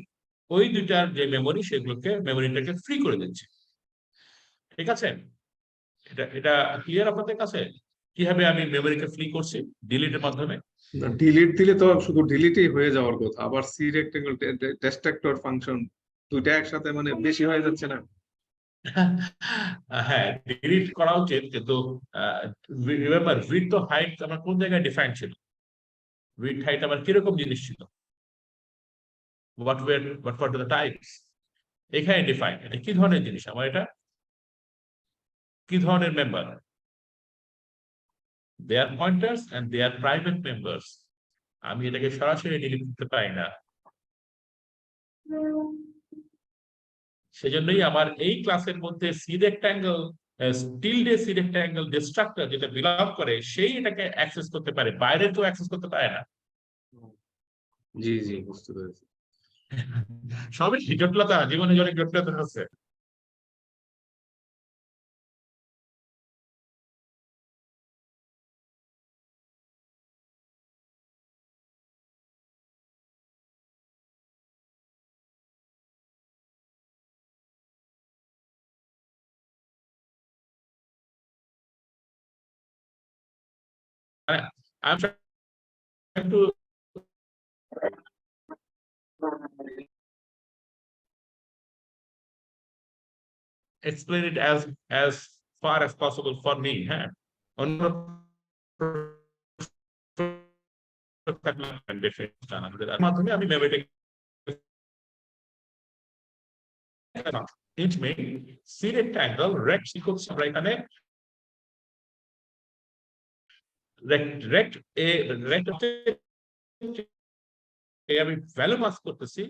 ওই দুইটার যে মেমোরি সেগুলোকে, মেমোরিটাকে ফ্রি করে দিচ্ছি। ঠিক আছে, এটা এটা ক্লিয়ার আপনাদের কাছে? কিভাবে আমি মেমোরিকে ফ্রি করছি ডিলিটের মাধ্যমে? ডিলিট দিলে তো শুধু ডিলিটই হয়ে যাওয়ার কথা, আবার সি রেক্ট্যাঙ্গেল ডিস্ট্রাক্টর ফাংশন দুইটা একসাথে মানে বেশি হয়ে যাচ্ছে না? হ্যাঁ, ডিলিট করা উচিত, কিন্তু রিমেম্বার উইথ তো হাইট আমার কোন জায়গায় ডিফাইন ছিল? উইথ হাইট আমার কিরকম জিনিস ছিল? what were the types? এখানে ডিফাইন, এটা কি ধরনের জিনিস আমার, এটা কি ধরনের member? they are pointers and they are private members. আমি এটাকে সরাসরি ডিলিট করতে পারি না। সেজন্যই আমার এই ক্লাসের মধ্যে C rectangle, tilde C rectangle destructor যেটা বিলং করে, সেই এটাকে অ্যাক্সেস করতে পারে, বাইরে তো অ্যাক্সেস করতে পারে না। জি জি, বুঝতে পেরেছি। সবই জটিলতা, জীবনে অনেক জটিলতা আছে। I'm trying to explain it as far as possible for me. হ্যাঁ, অন্য মাধ্যমে আমি মেমোরিটাকে it may see rectangle rect equals আমরা এখানে rect a rect আমি ভ্যালু পাস করতেছি,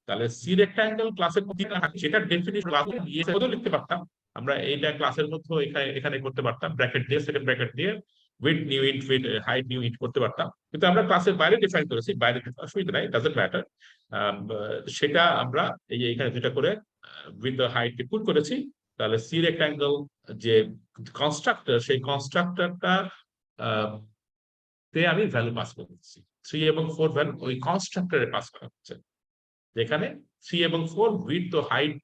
তাহলে সি রেক্ট্যাঙ্গেল ক্লাসের মধ্যে সেটা ডেফিনিশন ক্লাসে দিয়ে লিখতে পারতাম আমরা। এইটা ক্লাসের মধ্যে এখানে করতে পারতাম, ব্র্যাকেট দিয়ে, সেকেন্ড ব্র্যাকেট দিয়ে with new int, with height new int করতে পারতাম। কিন্তু আমরা ক্লাসের বাইরে ডিফাইন করেছি, বাইরে অসুবিধা নাই, ডাজন্ট ম্যাটার। সেটা আমরা এই যে এখানে যেটা করে উইথ দ্য হাইট পুট করেছি। তাহলে সি রেক্ট্যাঙ্গেল যে কনস্ট্রাক্টর, সেই কনস্ট্রাক্টরটা তে আমি ভ্যালু পাস করতেছি। 3 এবং 4 ভ্যালু ওই কনস্ট্রাক্টরে পাস করা হচ্ছে, যেখানে 3 এবং 4 উইথ দ্য হাইট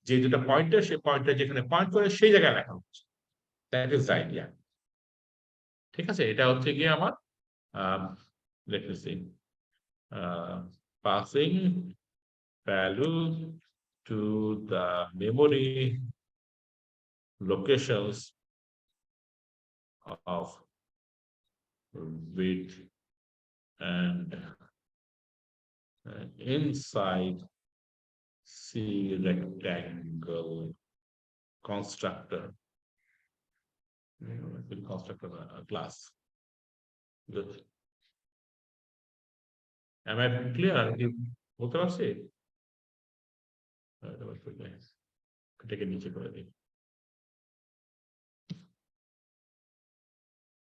যে দুটো পয়েন্টার, সেই পয়েন্টার যেখানে পয়েন্ট করে সেই জায়গায় লেখা হচ্ছে। That is the idea. ঠিক আছে, এটা হচ্ছে গিয়ে আমার let me see passing value to the memory locations of width and inside C rectangle constructor class. Good. Am I clear? বলতে পারছি? এটাকে নিচে করে দিই।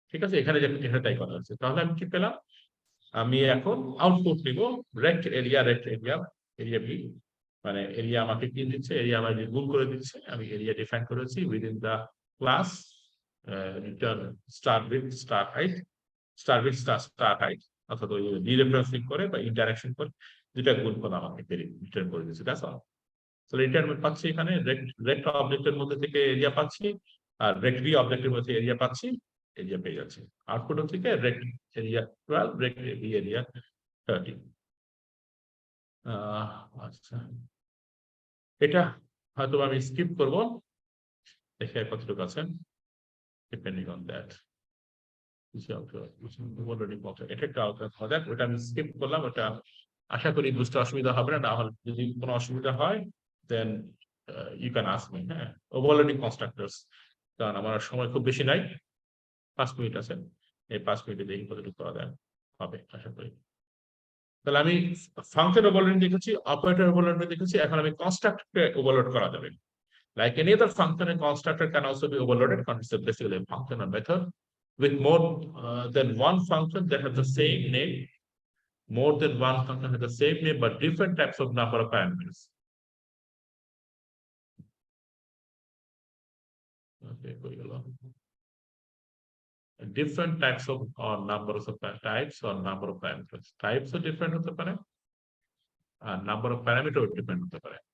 ঠিক আছে, এখানে তাই করা হচ্ছে। তাহলে আমি কি পেলাম? আমি এখন আউটপুট নিব rect area, rect area area b মানে এরিয়া আমাকে কি দিচ্ছে, এরিয়া আমাকে গুণ করে দিচ্ছে, আমি এরিয়া ডিফাইন করেছি within the class return star width star height, star width star height, অর্থাৎ ওই ডিরেফারেন্সিং করে বা ইন্টারাকশন করে দুটা গুণ করে আমাকে রিটার্ন করে দিচ্ছে। That's all. তো রিটার্ন পাচ্ছি এখানে রেক্ট অবজেক্টের মধ্যে থেকে এরিয়া পাচ্ছি, আর রেক্ট বি অবজেক্টের মধ্যে এরিয়া পাচ্ছি, এরিয়া পেয়ে যাচ্ছি। আউটপুট থেকে রেক্ট এরিয়া 12, রেক্ট বি এরিয়া 30। আচ্ছা, এটা হয়তো আমি স্কিপ করবো, দেখে কতটুকু আছে ডিপেন্ডিং অন দ্যাট। এটা একটা আলাদা, ওটা আমি স্কিপ করলাম, ওটা আশা করি বুঝতে অসুবিধা হবে না, না হলে যদি কোনো অসুবিধা হয় then you can ask me. হ্যাঁ, ওভারলোডিং কনস্ট্রাক্টরস, কারণ আমার সময় খুব বেশি নাই, 5 মিনিট আছে, এই 5 মিনিটে দেখি কতটুকু করা যায় হবে আশা করি। তাহলে আমি ফাংশন ওভারলোডিং দেখেছি, অপারেটর ওভারলোডিং দেখেছি, এখন আমি কনস্ট্রাক্টরকে ওভারলোড করা যাবে। Like any other function, a constructor can also be overloaded. It's basically a function or method with more than one function that has the same name. More than one function has the same name, but different types of number of parameters. Okay, different types of or numbers of types or number of parameters. Types are different with the parameter, and number of parameters depend on the parameter.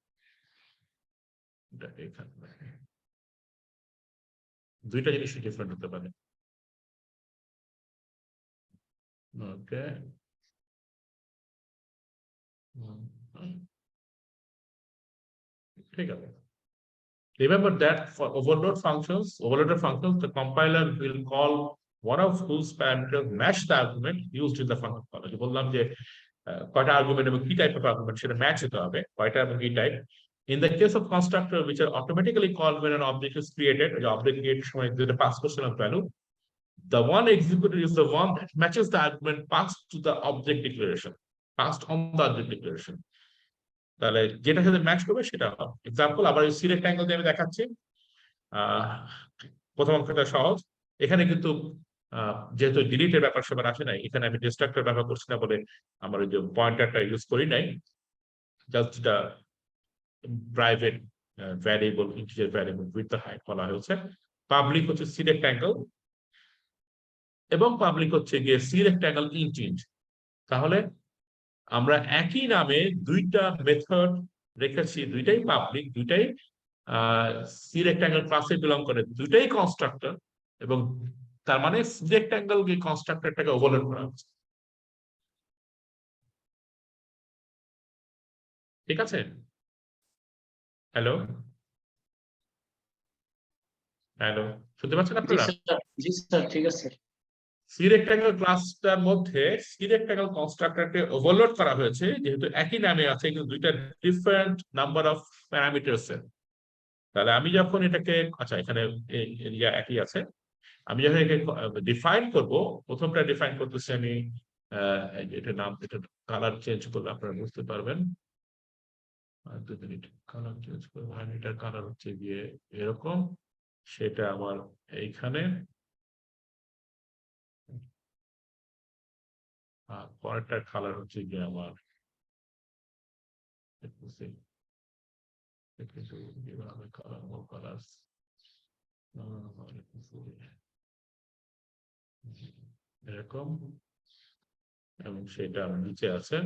দুইটা জিনিস different হতে পারে। ওকে, ঠিক আছে। Remember that for overloaded functions, the compiler will call one of whose parameters match the argument used in the function call. বললাম যে কয়টা argument এবং কি টাইপ অফ আর্গুমেন্ট সেটা ম্যাচ হতে হবে, কয়টা এবং কি type. In the case of constructor which are automatically called when an object is created, the object created সময় যেটা পাস করছে না value, the one executed is the one that matches the argument passed to the object declaration, passed on the object declaration. তাহলে যেটা সাথে match করবে সেটা হবে। এক্সাম্পল আবার এই সিলেক্ট অ্যাঙ্গেল দিয়ে আমি দেখাচ্ছি। প্রথম অংশটা সহজ, এখানে কিন্তু যেহেতু ডিলিটের ব্যাপার সবার আসে নাই, এখানে আমি ডিস্ট্রাক্টর ব্যবহার করছি না বলে আমার ওই যে পয়েন্টারটা ইউজ করি নাই, জাস্ট এটা private variable, integer variable with the height বলা হয়েছে। পাবলিক হচ্ছে সিলেক্ট অ্যাঙ্গেল এবং পাবলিক হচ্ছে গিয়ে সিলেক্ট অ্যাঙ্গেল ইন্টিজ। তাহলে আমরা একই নামে দুইটা মেথড রেখেছি, দুইটাই পাবলিক, দুইটাই সিলেক্ট অ্যাঙ্গেল ক্লাসে বিলং করে, দুইটাই কনস্ট্রাক্টর, এবং তার মানে সিলেক্ট অ্যাঙ্গেল কনস্ট্রাক্টরটাকে ওভারলোড করা হচ্ছে। ঠিক আছে? হ্যালো হ্যালো, শুনতে পাচ্ছেন আপনারা? জি স্যার, ঠিক আছে। সিলেক্ট অ্যাঙ্গেল ক্লাসটার মধ্যে সিলেক্ট অ্যাঙ্গেল কনস্ট্রাক্টরকে ওভারলোড করা হয়েছে, যেহেতু একই নামে আছে কিন্তু দুইটা ডিফারেন্ট নাম্বার অফ প্যারামিটারস এর। তাহলে আমি যখন এটাকে, আচ্ছা এখানে এরিয়া একই আছে, আমি যখন এটাকে ডিফাইন করব, প্রথমটা ডিফাইন করতেছি আমি, এটা নাম, এটা কালার চেঞ্জ করলে আপনারা বুঝতে পারবেন। 2 মিনিট, কালার চেঞ্জ করবো, এটার কালার হচ্ছে গিয়ে এরকম, সেটা আমার এইখানে, পরেরটার কালার হচ্ছে গিয়ে আমার এরকম, এবং সেটা নিচে আছে।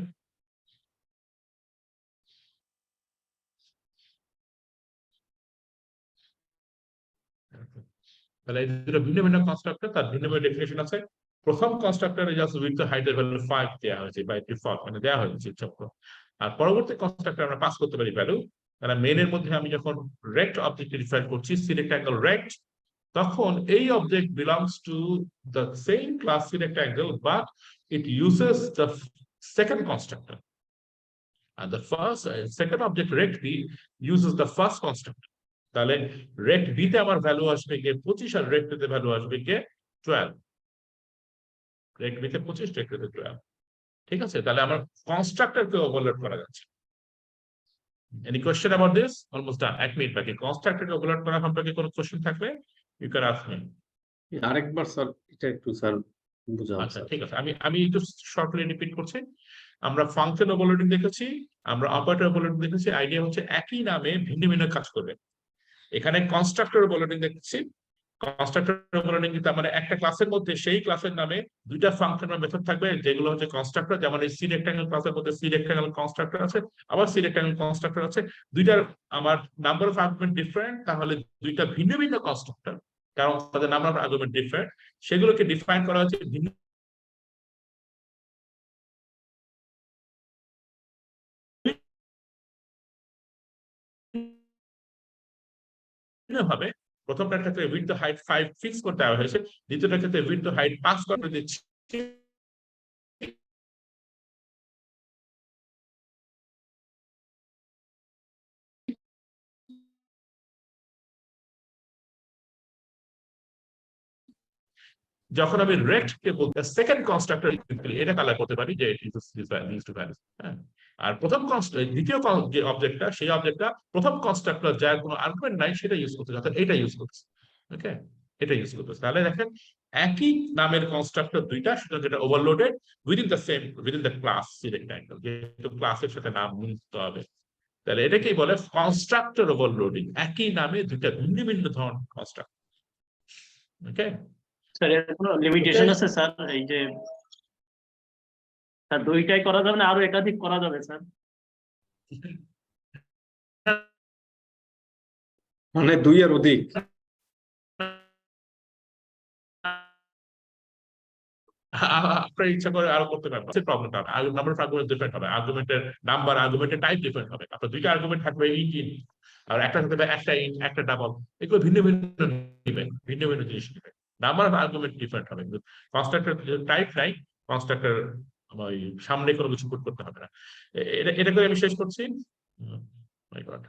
তাহলে এই দুটো ভিন্ন ভিন্ন কনস্ট্রাক্টর, তার ভিন্ন ভিন্ন ডেফিনেশন আছে। প্রথম কনস্ট্রাক্টরে জাস্ট উইথ দ্য হাইটের ভ্যালু 5 দেওয়া হয়েছে বাই ডিফল্ট, মানে দেওয়া হয়েছে চক্র। আর পরবর্তী কনস্ট্রাক্টর আমরা পাস করতে পারি ভ্যালু। তাহলে মেইনের মধ্যে আমি যখন রেক্ট অবজেক্ট ডিফাইন করছি, সিলেক্ট অ্যাঙ্গেল রেক্ট, তখন এই object belongs to the same class select angle, but it uses the second constructor, and the second object rect b uses the first constructor. তাহলে রেক্ট বি তে আমার ভ্যালু আসবে গিয়ে 25, আর রেক্ট তে ভ্যালু আসবে গিয়ে 12। রেক্ট বি তে 25, রেক্ট তে 12। ঠিক আছে? তাহলে আমার কনস্ট্রাক্টরকে ওভারলোড করা যাচ্ছে। Any question about this? Almost done, 1 minute বাকি। কনস্ট্রাক্টরকে ওভারলোড করা সম্পর্কে কোনো কোশ্চেন থাকলে ইউ ক্যান আস্ক মি। আরেকবার স্যার এটা একটু স্যার বুঝান। আচ্ছা ঠিক আছে, আমি একটু শর্টলি রিপিট করছি। আমরা ফাংশন ওভারলোডিং দেখেছি, আমরা অপারেটর ওভারলোডিং দেখেছি। আইডিয়া হচ্ছে একই নামে ভিন্ন ভিন্ন কাজ করবে। এখানে কনস্ট্রাক্টর ওভারলোডিং দেখছি। কনস্ট্রাক্টর ওভারলোডিং তার মানে একটা ক্লাসের মধ্যে সেই ক্লাসের নামে দুইটা ফাংশন বা মেথড থাকবে, যেগুলো হচ্ছে কনস্ট্রাক্টর। যেমন এই সি রেক্টাঙ্গেল ক্লাসের মধ্যে সি রেক্টাঙ্গেল কনস্ট্রাক্টর আছে, আবার সি রেক্টাঙ্গেল কনস্ট্রাক্টর আছে। দুইটার আমার নাম্বার অফ আর্গুমেন্ট ডিফারেন্ট, তাহলে দুইটা ভিন্ন ভিন্ন কনস্ট্রাক্টর, কারণ তাদের নাম্বার অফ আর্গুমেন্ট ডিফারেন্ট, সেগুলোকে ডিফাইন করা হচ্ছে ভিন্ন ভাবে। প্রথমটার ক্ষেত্রে উইথ দ্য হাইট 5 ফিক্স করতে দেওয়া হয়েছে, দ্বিতীয়টার ক্ষেত্রে উইথ দ্য হাইট 5 করে দিচ্ছি। যখন আমি রেক্ট কে বলতে সেকেন্ড কনস্ট্রাক্টর এটা কালার করতে পারি যে হ্যাঁ। আর প্রথম দ্বিতীয় যে অবজেক্টটা, সেই অবজেক্টটা প্রথম কনস্ট্রাক্টর যার কোনো আর্গুমেন্ট নাই সেটা ইউজ করতে যাচ্ছে, এটা ইউজ করছে। ওকে, এটা ইউজ করতেছে। তাহলে দেখেন একই নামের কনস্ট্রাক্টর দুইটা, সেটা যেটা overloaded within the same within the class rectangle, যেহেতু ক্লাসের সাথে নাম মিলতে হবে। তাহলে এটাকেই বলে কনস্ট্রাক্টর ওভারলোডিং, একই নামে দুইটা ভিন্ন ভিন্ন ধরনের কনস্ট্রাক্টর। ওকে স্যার, এর কোনো লিমিটেশন আছে স্যার? এই যে স্যার দুইটাই করা যাবে না, আরো একাধিক করা যাবে স্যার? মানে 2 এর অধিক? আপনার ইচ্ছা করে আরো করতে পারবেন, প্রবলেমটা হবে। নাম্বার অফ আর্গুমেন্ট ডিফারেন্ট হবে, আর্গুমেন্টের নাম্বার, আর্গুমেন্টের টাইপ ডিফারেন্ট হবে। আপনার দুইটা আর্গুমেন্ট থাকবে ইন, আর একটা থাকবে একটা ইন, একটা ডাবল, এগুলো ভিন্ন ভিন্ন নেবেন, ভিন্ন ভিন্ন জিনিস নেবেন। নাম্বার অফ আর্গুমেন্ট ডিফারেন্ট হবে, কিন্তু কনস্ট্রাক্টর টাইপ নাই, কনস্ট্রাক্টর ওই সামনে কোনো কিছু পুট করতে হবে না। এটা করে আমি শেষ করছি। মাই গড।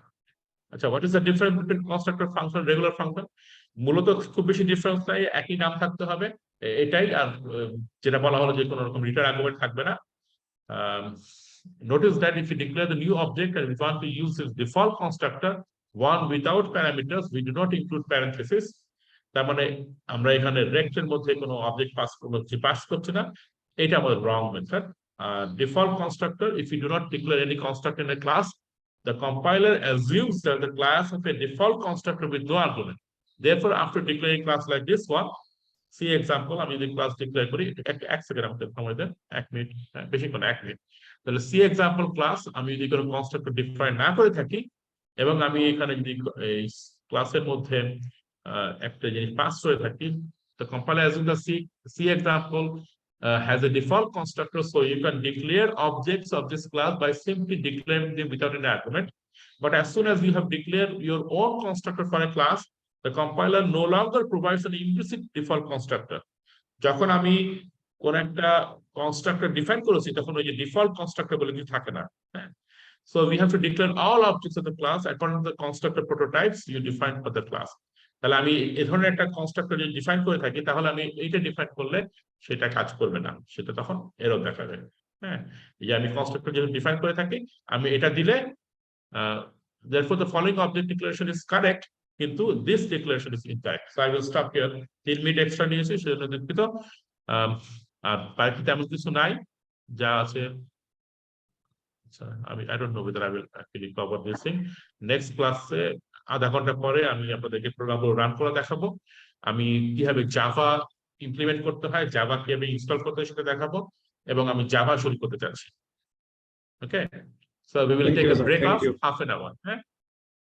আচ্ছা, what is the difference between constructor function regular function? মূলত খুব বেশি ডিফারেন্স নাই, একই নাম থাকতে হবে, এটাই। আর যেটা বলা হলো যে কোনো রকম রিটার্ন আর্গুমেন্ট থাকবে না। Notice that if you declare the new object and we want to use its default constructor, one without parameters, we do not include parenthesis. তার মানে আমরা এখানে রেক্ট এর মধ্যে কোনো অবজেক্ট পাস করছি না, এটা আমাদের রং method. Default constructor, if you do not declare any constructor in a class, the compiler assumes that the class of a default constructor with no argument. Therefore, after declaring class like this one, see example, আমি যদি class declare করি, এক second আমাদের সময় দেন, 1 minute, বেশিক্ষণ 1 minute. তাহলে C example class আমি যদি কোনো কনস্ট্রাক্টর ডিফাইন না করে থাকি, এবং আমি এখানে যদি এই ক্লাসের মধ্যে একটা জিনিস পাস করে থাকি, the compiler assumes the C example has a default constructor, so you can declare objects of this class by simply declaring them without an argument. But as soon as you have declared your own constructor for a class, the compiler no longer provides an implicit default constructor. যখন আমি কোন একটা constructor define করেছি, তখন ওই যে default constructor বলে কিছু থাকে না। So we have to declare all objects of the class according to the constructor prototypes you define for the class. তাহলে আমি এই ধরনের একটা কনস্ট্রাক্টর যদি ডিফাইন করে থাকি, তাহলে আমি এইটা ডিফাইন করলে সেটা কাজ করবে না, সেটা তখন এরর দেখাবে। হ্যাঁ, এই যে আমি কনস্ট্রাক্টর যদি ডিফাইন করে থাকি, আমি এটা দিলে therefore the following object declaration is correct, কিন্তু this declaration is incorrect. So I will stop here. 3 minute extra নিয়েছি, সেজন্য দুঃখিত। আর বাকি তেমন কিছু নাই, যা আছে I don't know whether I will actually cover this thing. Next ক্লাসে আধা ঘন্টা পরে আমি আপনাদেরকে প্রোগ্রামগুলো রান করে দেখাবো, আমি কিভাবে জাভা ইমপ্লিমেন্ট করতে হয়, জাভা কিভাবে ইনস্টল করতে হয় সেটা দেখাবো, এবং আমি জাভা শুরু করতে চাচ্ছি। ওকে, so we will take a break of half an hour.